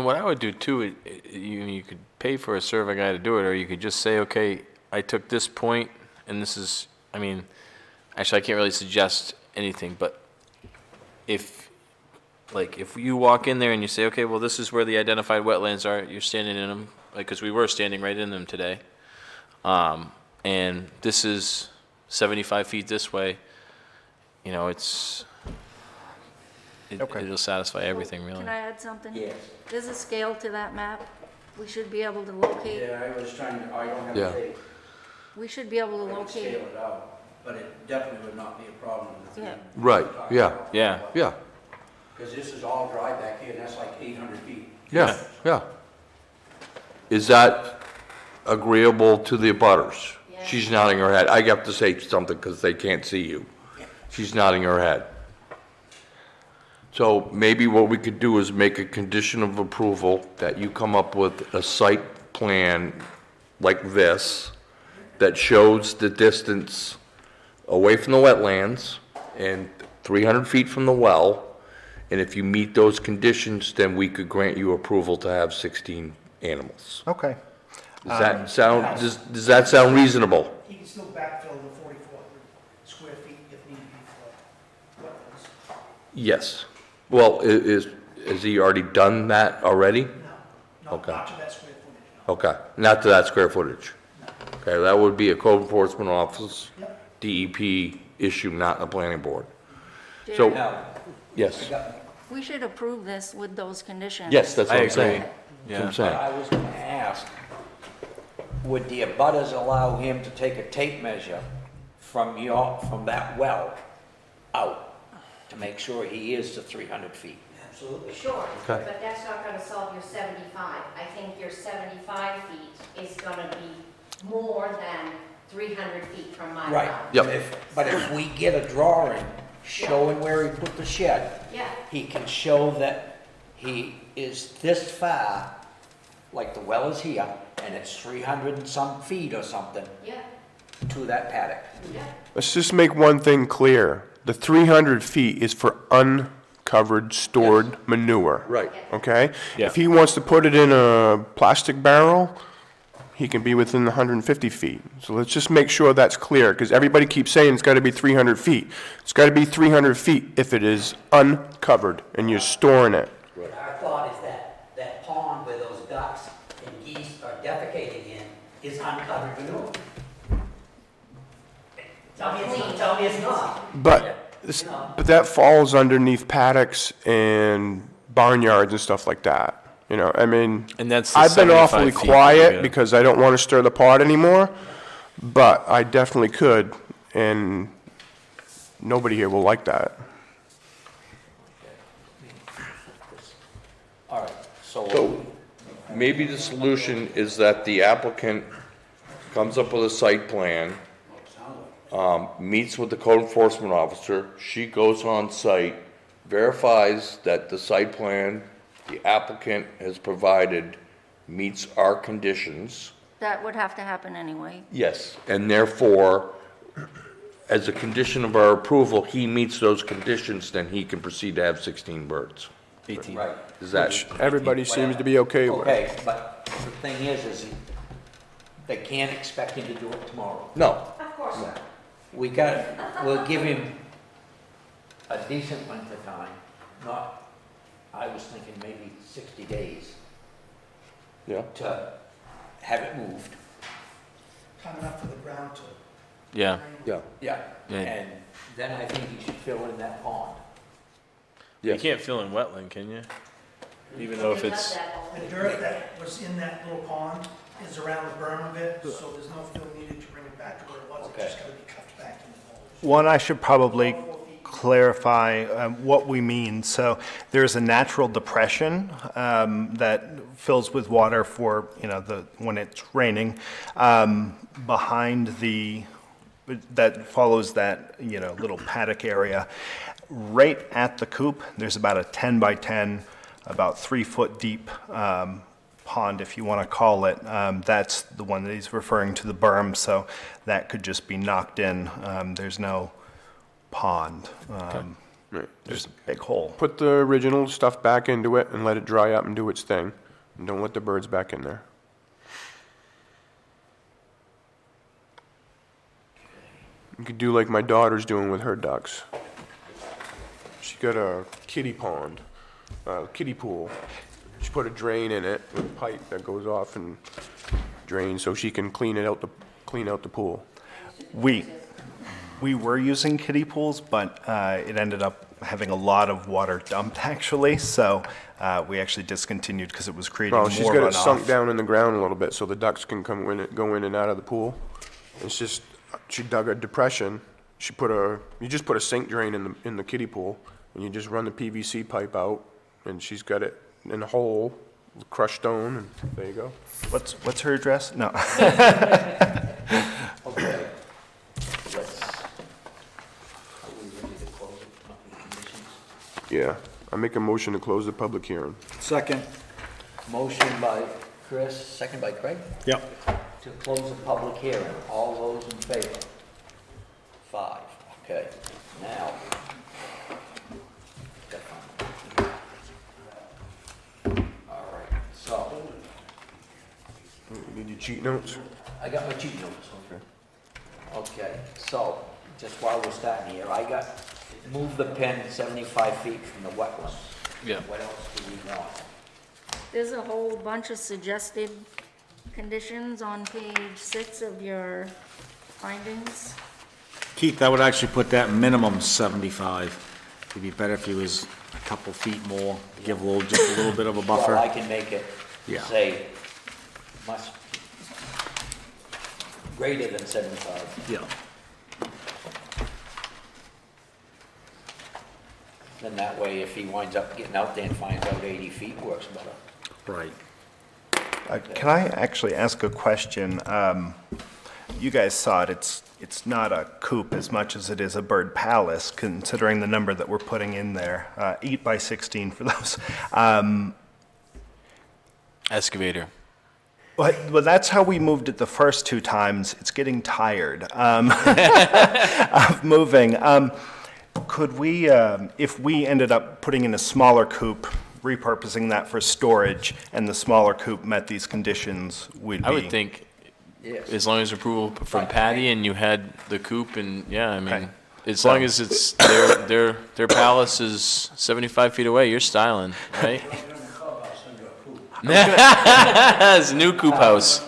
what I would do too, you could pay for a survey guy to do it, or you could just say, okay, I took this point, and this is, I mean, actually, I can't really suggest anything, but if you walk in there and you say, okay, well, this is where the identified wetlands are, you're standing in them, like, because we were standing right in them today, and this is 75 feet this way, you know, Okay. it'll satisfy everything, really. Can I add something? Yes. There's a scale to that map. We should be able to locate, Yeah, I was trying to, I don't have Yeah. a date. we should be able to I can locate. scale it out, but it definitely would not be a problem. Yeah. Right, yeah, Yeah. yeah, Because this is all dry back here, and that's like 800 feet. yeah, yeah. Is that agreeable to the abutters? Yeah. She's nodding her head. I have to say something because they can't see you. She's nodding her head. So maybe what we could do is make a condition of approval that you come up with a site plan like this that shows the distance away from the wetlands and 300 feet from the well. And if you meet those conditions, then we could grant you approval to have 16 animals. Okay. Does that sound reasonable? He can still backfill the 4,400 square feet if need be for wetlands. Yes. Well, has he already done that already? No, Okay. not to that square footage, no. Okay, not to that square footage. Okay, that would be a code enforcement office, Yep. DEP issue, not a planning board. So, Now, yes, We should approve this with those conditions. yes, that's what I I'm agree. saying. That's what I'm what saying. I was gonna ask, would the abutters allow him to take a tape measure from that well out to make sure he is to 300 feet? Absolutely. Sure, Okay. but that's not gonna solve your 75. I think your 75 feet is gonna be more than 300 feet from my Right. house. Yep. But if we get a drawing showing where he put the shed, Yeah, he can show that he is this far, like the well is here, and and it's 300 and some feet or something Yeah, to that paddock. yeah. Let's just make one thing clear. The 300 feet is for uncovered, stored manure. Right. Okay? Yeah. If he wants to put it in a plastic barrel, he can be within the 150 feet. So let's just make sure that's clear, because everybody keeps saying it's got to be 300 feet. It's got to be 300 feet if it is uncovered and you're storing it. Our thought is that that pond where those ducks and geese are defecating in is uncovered manure. Tell me it's not. But, but that falls underneath paddocks and barnyards and stuff like that. You know, I mean, And that's the I've been 75 awfully feet, quiet yeah. because I don't want to stir the pot anymore, but I definitely could, and nobody here will like that. All right, So maybe the solution is that the applicant comes up with a site plan, meets with the code enforcement officer, she goes on site, verifies that the site plan the applicant has provided meets our conditions. That would have to happen anyway. Yes. And therefore, as a condition of our approval, he meets those conditions, then he can proceed to have 16 birds. 18. right. Is that? Everybody seems to be okay with it. Okay, but the thing is they can't expect him to do it tomorrow. No. Of course not. We'll give him a decent length of time, not, I was thinking maybe 60 days Yeah. to have it moved. Time enough for the ground to. Yeah. Yeah. Yeah. Yeah. And then I think he should fill in that pond. You Yes. can't fill in wetland, can you? Even though if it's, The dirt that was in that little pond is around the berm of it, so there's no fill needed to bring it back to where it was. It's just gotta be cuffed back in the hole. One, I should probably clarify what we mean. So there's a natural depression that fills with water for, when it's raining, behind that follows that, little paddock area. Right at the coop, there's about a 10 by 10, about 3 foot deep pond, if you want to call it. That's the one that he's referring to, the berm, so that could just be knocked in. There's no pond. Right. There's a big hole. Put the original stuff back into it and let it dry up and do its thing. And don't let the birds back in there. You could do like my daughter's doing with her ducks. She got a kiddie pond, kiddie pool. She put a drain in it with a pipe that goes off and drains so she can clean out the pool. We were using kiddie pools, but it ended up having a lot of water dumped, actually, so we actually discontinued because it was creating more Well, runoff. she's got it sunk down in the ground a little bit so the ducks can go in and out of the pool. It's just, she dug a depression. You just put a sink drain in the kiddie pool, and you just run the PVC pipe out, and she's got it in a hole, with crushed stone, and there you go. What's her address? No. Okay. Let's, are we ready to close it? Conditions? Yeah, I make a motion to close the public hearing. Second. Motion by Chris, second by Craig, Yep. to close the public hearing. All those in favor? 5, okay. Now. All right, so, You need your cheat notes? I got my cheat notes. Okay, so, just while we're starting here, I got, move the pin 75 feet from the wetlands. Yeah. What else do we want? There's a whole bunch of suggested conditions on page 6 of your findings. Keith, I would actually put that minimum 75. It'd be better if he was a couple feet more, give just a little bit of a buffer. Well, I can make it Yeah. say must greater than 75. Yeah. Then that way, if he winds up getting out there and finds out 80 feet works better. Right. Can I actually ask a question? You guys saw it, it's not a coop as much as it is a bird palace, considering the number that we're putting in there, 8 by 16 for those. excavator. Well, that's how we moved it the first 2 times. It's getting tired of moving. Could we, if we ended up putting in a smaller coop, repurposing that for storage, and the smaller coop met these conditions, we'd be... I would think, as long as approval from Patty and you had the coop and, yeah, I mean, Okay. as long as it's, their palace is 75 feet away, you're styling, right? It's a new coop house.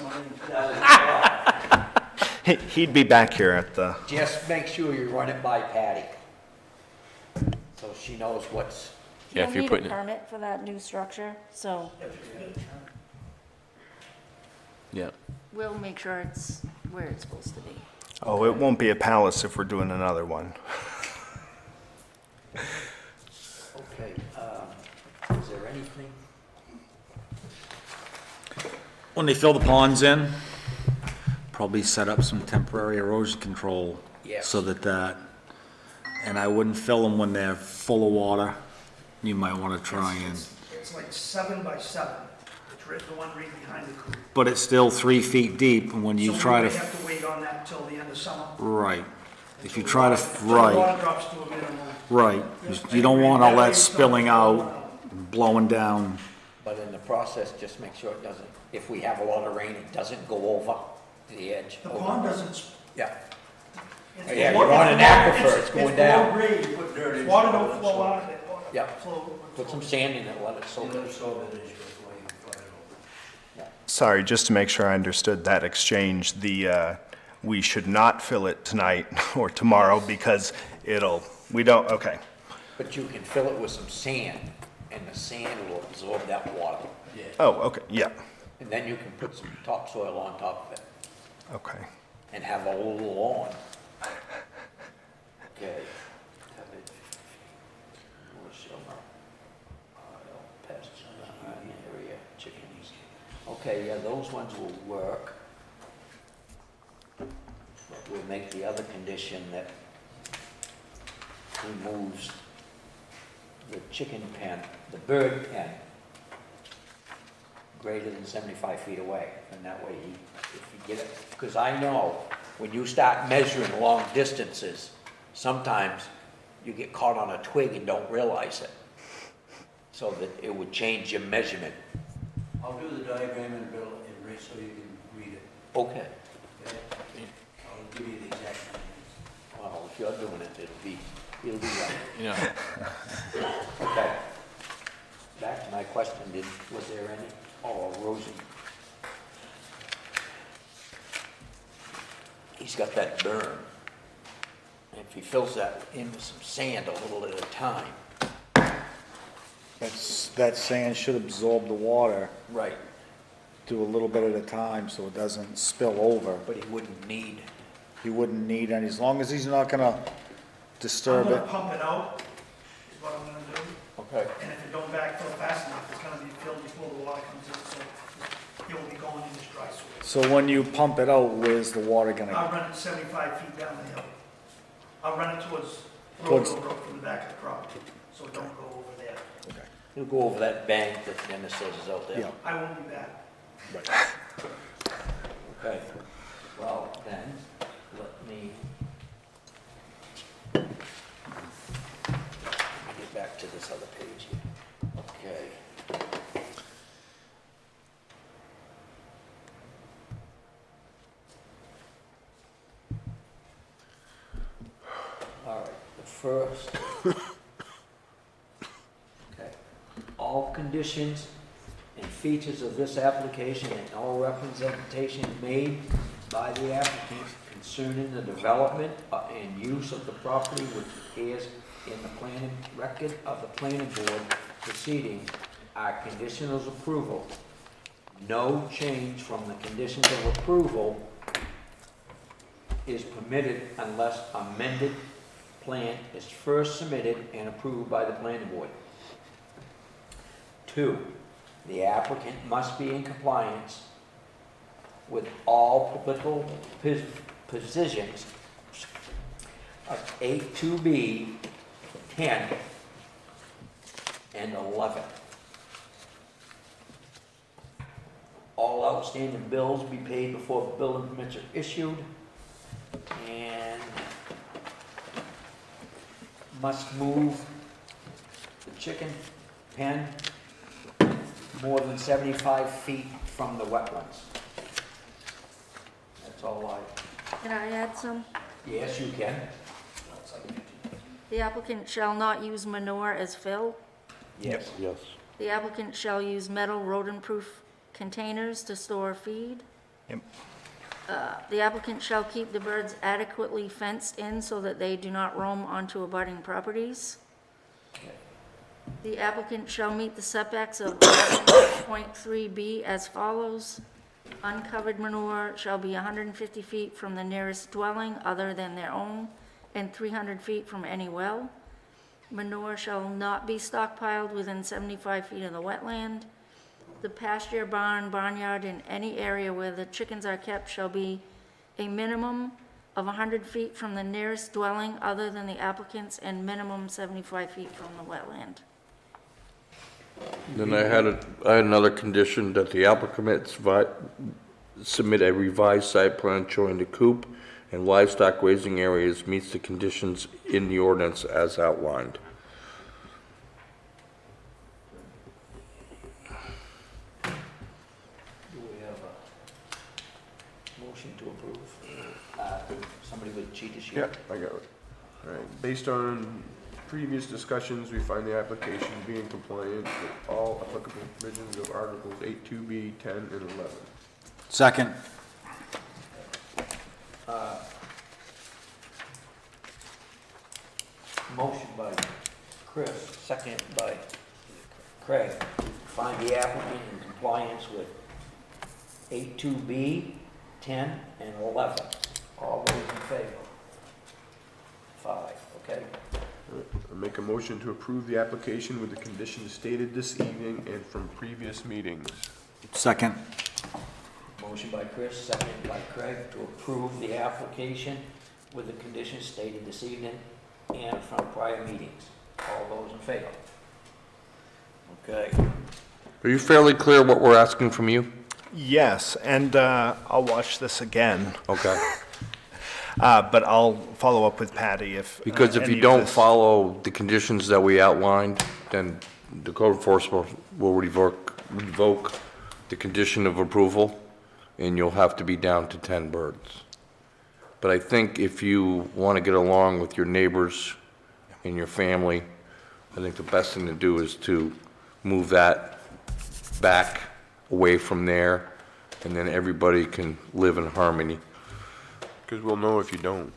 He'd be back here at the... Just make sure you run it by Patty, so she knows what's, Yeah, if You'll you're need putting a it, permit for that new structure, so yeah. we'll make sure it's where it's supposed to be. Oh, it won't be a palace if we're doing another one. okay, is there anything? When they fill the ponds in, probably set up some temporary erosion control. Yes. So that, and I wouldn't fill them when they're full of water. You might want to try and, It's like 7 by 7. It's right, the one right behind the coop. but it's still 3 feet deep, and when you try So we to, have to wait on that until the end of summer. right. If you try to, Until the right, water drops to a minimum. right. You don't want all that spilling out, blowing down. But in the process, just make sure it doesn't, if we have a lot of rain, it doesn't go over the edge. The over. pond doesn't, Yeah, it's Yeah, below- you're on an aquifer, it's going down. below grade, Put dirt in. water don't flow out of it. water Yeah. flow- put some sand in it, let it soak. You'll absorb it as you go before you flood it over. Sorry, just to make sure I understood that exchange, we should not fill it tonight or tomorrow because we don't, okay. But you can fill it with some sand, and the sand will absorb that water. Oh, okay, yeah, And then you can put some topsoil on top of it, okay. and have a little lawn. Okay. Area, chickens. Okay, yeah, those ones will work. But we'll make the other condition that removes the chicken pen, the bird pen, greater than 75 feet away. And that way, if you get it, because I know when you start measuring long distances, sometimes you get caught on a twig and don't realize it. So that it would change your measurement. I'll do the diagram in Bill and Ray so you can read it. Okay. Okay? I'll give you the exact measurements. Well, if you're doing it, it'll be right. You know, Okay. Back to my question, was there any, erosion? He's got that berm. If he fills that in with some sand a little at a time. That sand should absorb the water, Right. do a little bit at a time so it doesn't spill over. But he wouldn't need, He wouldn't need any, as long as he's not gonna I'm disturb gonna it. pump it out, is what I'm gonna do. okay. And if it don't backfill fast enough, it's gonna be filled before the water comes in, so it will be going in this dry soil. So when you pump it out, where's the water gonna I'll run it 75 feet down the hill. I'll run it towards Towards- Road from the back of the property, so it don't go over there. He'll go over that bank that Dennis says is out there. Yeah. I won't be back. Okay. Well, then, let me get back to this other page here. Okay. All right, the first. Okay. All conditions and features of this application and all representation made by the applicant concerning the development and use of the property which appears in the planning record of the planning board proceeding are conditions of approval. No change from the conditions of approval is permitted unless amended plan is first submitted and approved by the planning board. 2, the applicant must be in compliance with all applicable positions of 8.2b, 10, and 11. all outstanding bills be paid before building permits are issued. And must move the chicken pen more than 75 feet from the wetlands. That's all I, Can I add some? yes, you can. The applicant shall not use manure as fill. Yes. Yes. The applicant shall use metal rodent-proof containers to store feed. Yep. The applicant shall keep the birds adequately fenced in so that they do not roam onto abutting properties. The applicant shall meet the setbacks of 11.3B as follows. Uncovered manure shall be 150 feet from the nearest dwelling other than their own and 300 feet from any well. Manure shall not be stockpiled within 75 feet of the wetland. The pasture, barn, barnyard, in any area where the chickens are kept shall be a minimum of 100 feet from the nearest dwelling other than the applicant's and minimum 75 feet from the wetland. Then I had another condition that the applicant submit a revised site plan showing the coop and livestock grazing areas meets the conditions in the ordinance as outlined. Do we have a motion to approve? Somebody with cheat sheet? Yeah, I got it. All right, based on previous discussions, we find the application to be in compliance with all applicable provisions of Articles 8.2B, 10, and 11. Second. Motion by Chris, second by Craig. Find the applicant in compliance with 8.2B, 10, and 11. All those in favor? 5, okay? I make a motion to approve the application with the conditions stated this evening and from previous meetings. Second. Motion by Chris, second by Craig, to approve the application with the conditions stated this evening and from prior meetings. All those in favor? Okay. Are you fairly clear what we're asking from you? Yes, and I'll watch this again, Okay. but I'll follow up with Patty if. Because if any you of don't this- follow the conditions that we outlined, then the code enforcement will revoke the condition of approval, and you'll have to be down to 10 birds. But I think if you want to get along with your neighbors and your family, I think the best thing to do is to move that back away from there, and then everybody can live in harmony. Because we'll know if you don't.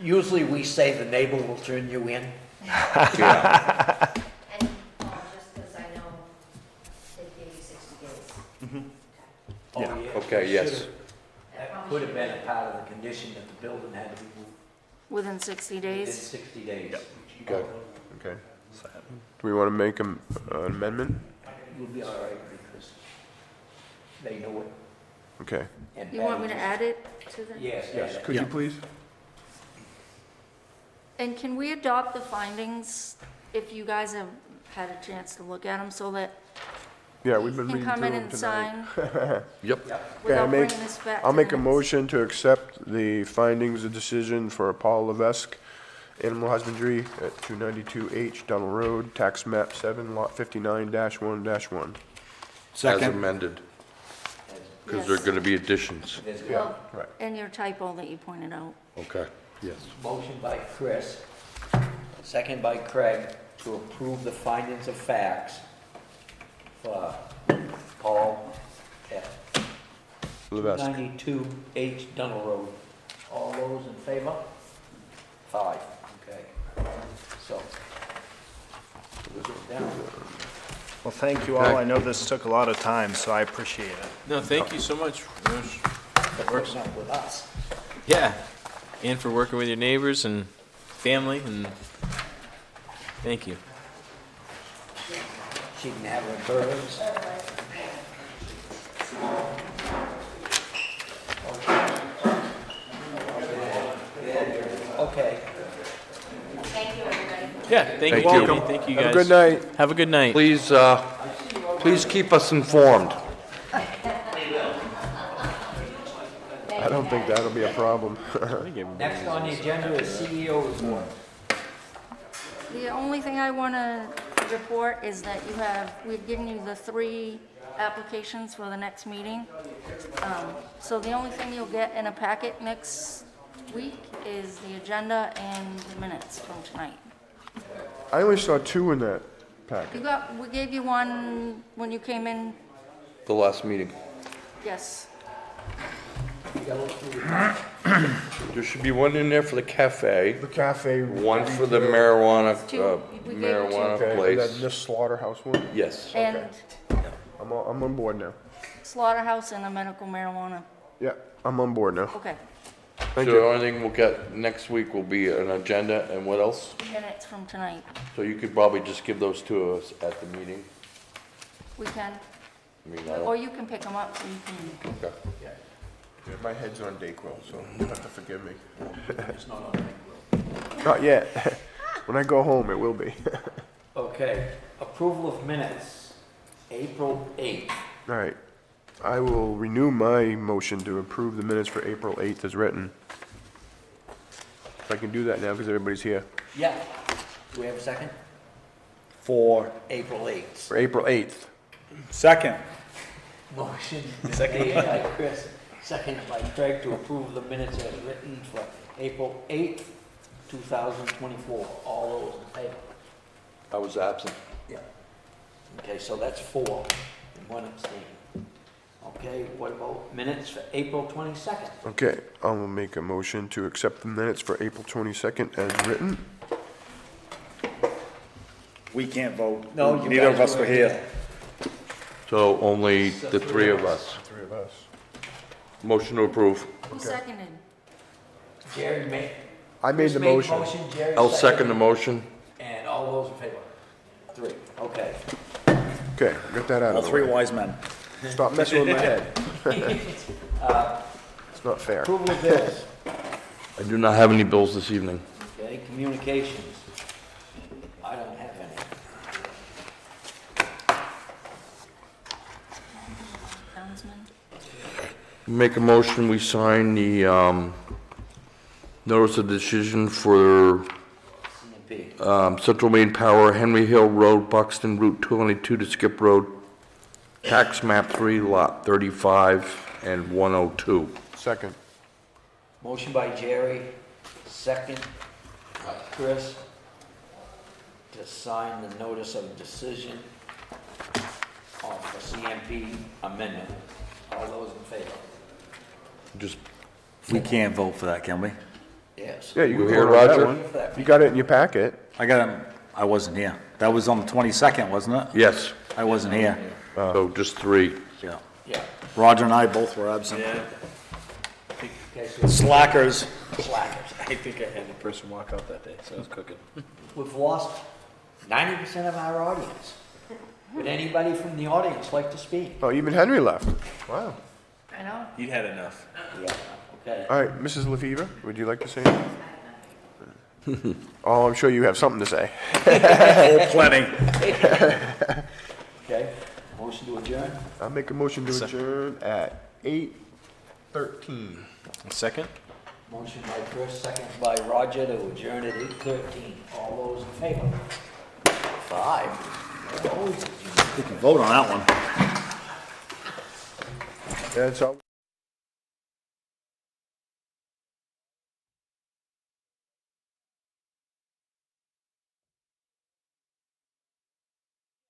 Usually we say the neighbor will turn you in. Yeah. And, just because I know they gave you 60 days. Oh, Yeah. yeah. Okay, yes. Should've- That could have been a part of the condition that the building had to be moved Within 60 within days? 60 days. Okay. Okay. Do we want to make an amendment? You'll be all right because they know it. Okay. And You want me to Patty add it to the? just- Yes, Yes, yes. could you please? And can we adopt the findings if you guys have had a chance to look at them so that Yeah, we've been you reading can through come in them and tonight. sign Yep. Okay, without bringing this back to I'll the make a next- motion to accept the findings of decision for Paul Levesque, Animal Husbandry at 292H Donald Road, tax map 7, lot 59-1-1. As Second. amended, because there are Yes. going to be additions. There's Well, right. and your typo that you pointed out. Okay, yes. motion by Chris, second by Craig, to approve the findings of facts for Paul at Levesque. 92H Dunn Road. All those in favor? 5, okay. So. down. Well, thank you all. I know this took a lot of time, so I appreciate it. No, thank you so much. That works out with us. Yeah, and for working with your neighbors and family, and thank you. She can have her birds. Okay. Thank you, everybody. Yeah, thank you, Thank you. Jamie. Thank you, guys. Have a good night. Have a good night. Please Please keep us informed. I don't think that'll be a problem. Next on the agenda is CEO report. The only thing I want to report is that we've given you the 3 applications for the next meeting. So the only thing you'll get in a packet next week is the agenda and the minutes from tonight. I only saw 2 in that packet. We gave you one when you came in, The last meeting. yes. There should be one in there for the cafe, The cafe. one for the marijuana, Two. We gave you 2. marijuana Okay, and place. then this slaughterhouse one? Yes. And I'm on board now. slaughterhouse and the medical marijuana. Yeah, I'm on board now. Okay, Thank So you. the only thing we'll get next week will be an agenda and what else? minutes from tonight. So you could probably just give those to us at the meeting. We can, I mean, I or don't, you can pick them up so you can. okay. Yeah, my head's on Dayquil, so you'll have to forgive me. Not yet. When I go home, it will be. Okay, approval of minutes, April 8th. All right. I will renew my motion to approve the minutes for April 8th as written. If I can do that now, because everybody's here. Yeah. Do we have a second? For April 8th. For April 8th. second. Motion made by Chris, seconded by Craig to approve the minutes as written for April 8th, 2024. All those in favor? I was absent. Yeah. Okay, so that's 4 and 1 abstain. Okay, what about minutes for April 22nd? Okay, I will make a motion to accept the minutes for April 22nd as written. We can't vote. No, you Neither of guys us were weren't here. there. So only the 3 of us. 3 of us. Motion to approve. Who seconded? Jerry made. I made Chris the motion. Jerry I'll second the seconded. motion. And all those in favor? 3, okay. Okay, got that out All of the 3 way. wise men. Stop messing with my head. It's not fair. Approval of bills. I do not have any bills this evening. Okay, communications. I don't have any. Townsman? Make a motion, we sign the, notice of decision for, CMP. Central Main Power, Henry Hill Road, Buxton, Route 222 to Skip Road, tax map 3, lot 35 and 102. Second. Motion by Jerry, second by Chris, to sign the notice of decision for CMP amendment. All those in favor? Just, We can't vote for that, can we? Yes. Yeah, you You can here, vote on that Roger? one. You got it in your packet. I got him, I wasn't here. That was on the 22nd, wasn't it? yes, I wasn't here. so just 3. Yeah. Yeah. Roger and I both were absent. Okay, so Slackers. slackers. I think I had a person walk out that day, so I was cooking. We've lost 90% of our audience. Would anybody from the audience like to speak? Oh, even Henry left. Wow. I know. You'd had enough. Yeah. Okay. All right, Mrs. LaFever, would you like to say anything? Oh, I'm sure you have something to say. Oh, plenty. Okay. Motion to adjourn? I'll make a motion to adjourn at 8:13. Second? Motion by Chris, second by Roger to adjourn at 8:13. All those in favor? 5. Opposed? We can vote on that one. That's all.